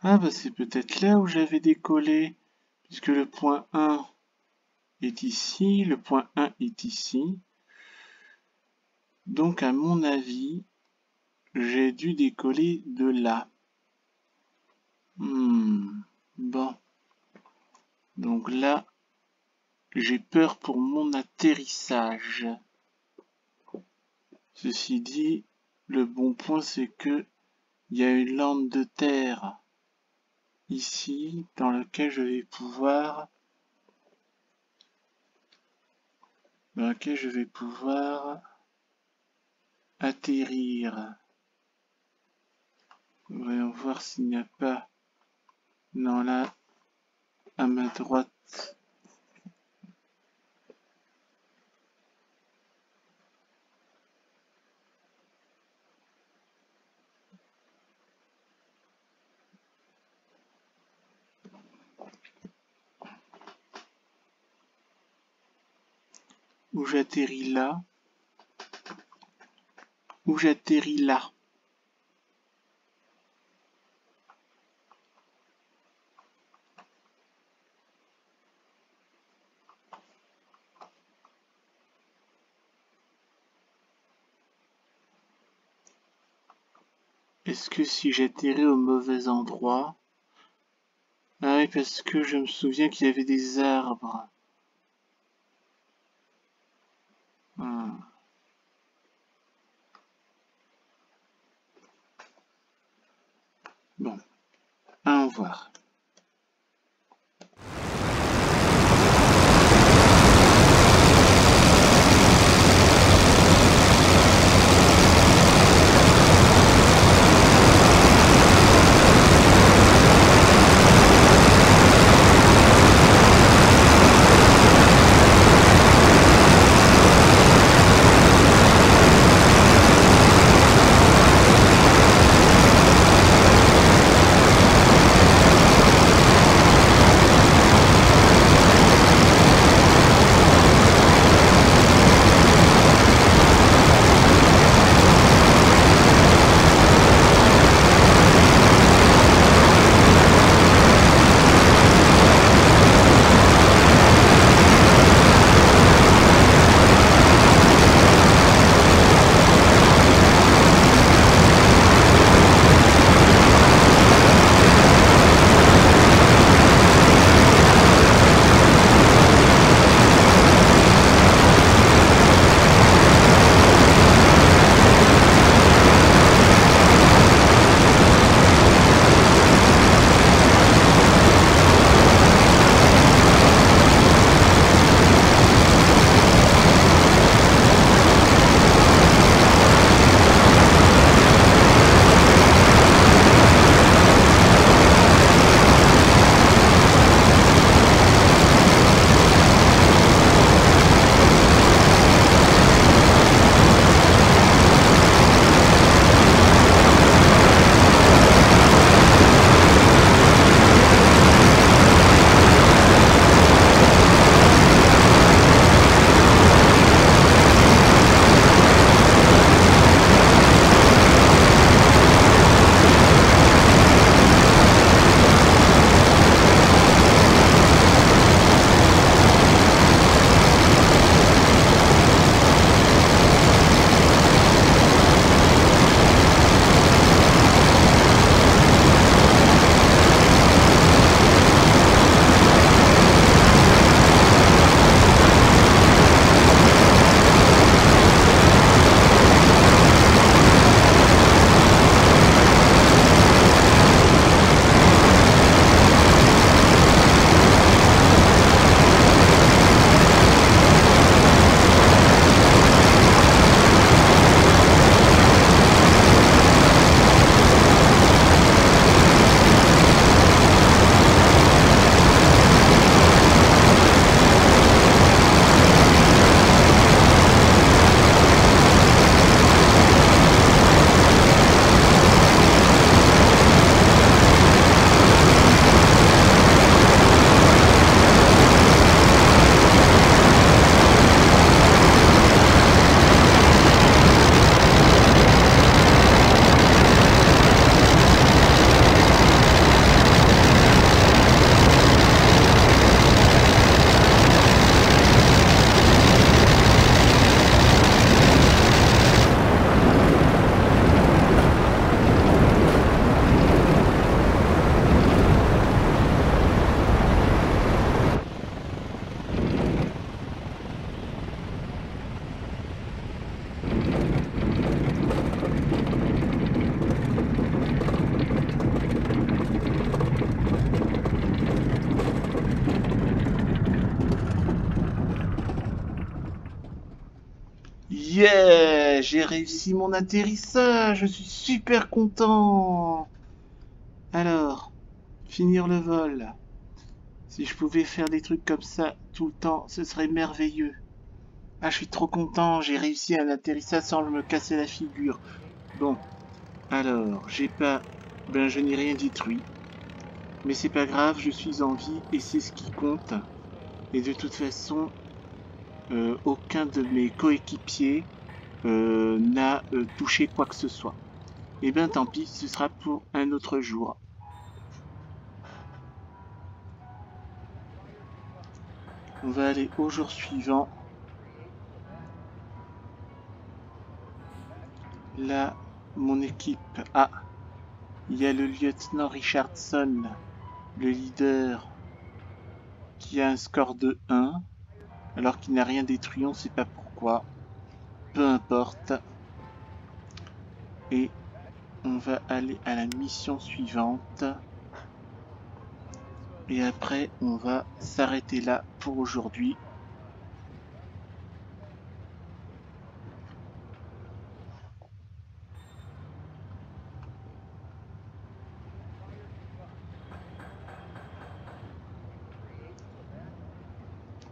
Ah bah c'est peut-être là où j'avais décollé, puisque le point 1 est ici, le point 1 est ici. Donc à mon avis, j'ai dû décoller de là. Bon. Donc là, j'ai peur pour mon atterrissage. Ceci dit, le bon point c'est que il y a une lande de terre ici dans laquelle je vais pouvoir atterrir. Voyons voir s'il n'y a pas. Non, là, à ma droite. Où j'atterris là. Où j'atterris là. Est-ce que si j'atterris au mauvais endroit... Ah oui, parce que je me souviens qu'il y avait des arbres. Bon, allons voir. Yeah! J'ai réussi mon atterrissage, je suis super content! Alors, finir le vol. Si je pouvais faire des trucs comme ça tout le temps, ce serait merveilleux. Ah, je suis trop content, j'ai réussi un atterrissage sans me casser la figure. Bon, alors, je n'ai rien détruit. Mais c'est pas grave, je suis en vie et c'est ce qui compte. Et de toute façon, aucun de mes coéquipiers n'a touché quoi que ce soit. Et bien tant pis, ce sera pour un autre jour. On va aller au jour suivant. Là, mon équipe a... Il y a le lieutenant Richardson, le leader, qui a un score de 1, alors qu'il n'a rien détruit, on ne sait pas pourquoi. Peu importe. Et on va aller à la mission suivante. Et après, on va s'arrêter là pour aujourd'hui.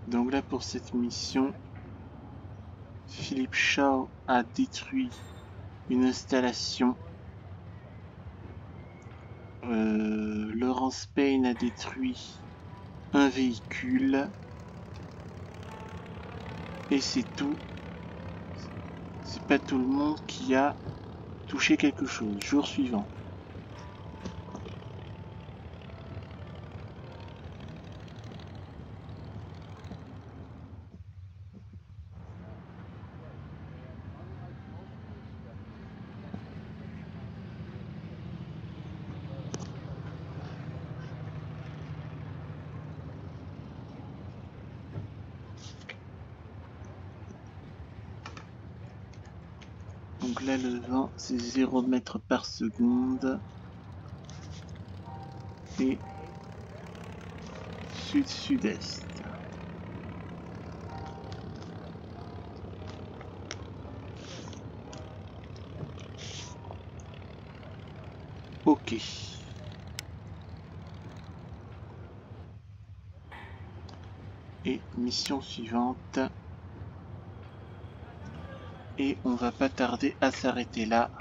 Donc là, pour cette mission, Philip Shaw a détruit une installation. Laurence Payne a détruit un véhicule. Et c'est tout. C'est pas tout le monde qui a touché quelque chose. Jour suivant. Donc là, le vent, c'est 0 mètres par seconde. Et sud-sud-est. Ok. Et mission suivante. Et on va pas tarder à s'arrêter là.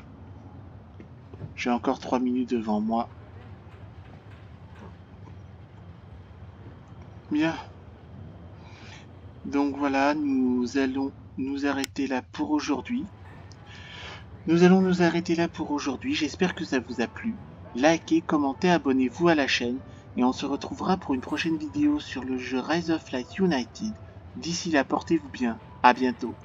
J'ai encore 3 minutes devant moi. Bien. Donc voilà, nous allons nous arrêter là pour aujourd'hui. J'espère que ça vous a plu. Likez, commentez, abonnez-vous à la chaîne. Et on se retrouvera pour une prochaine vidéo sur le jeu Rise of Light United. D'ici là, portez-vous bien. À bientôt.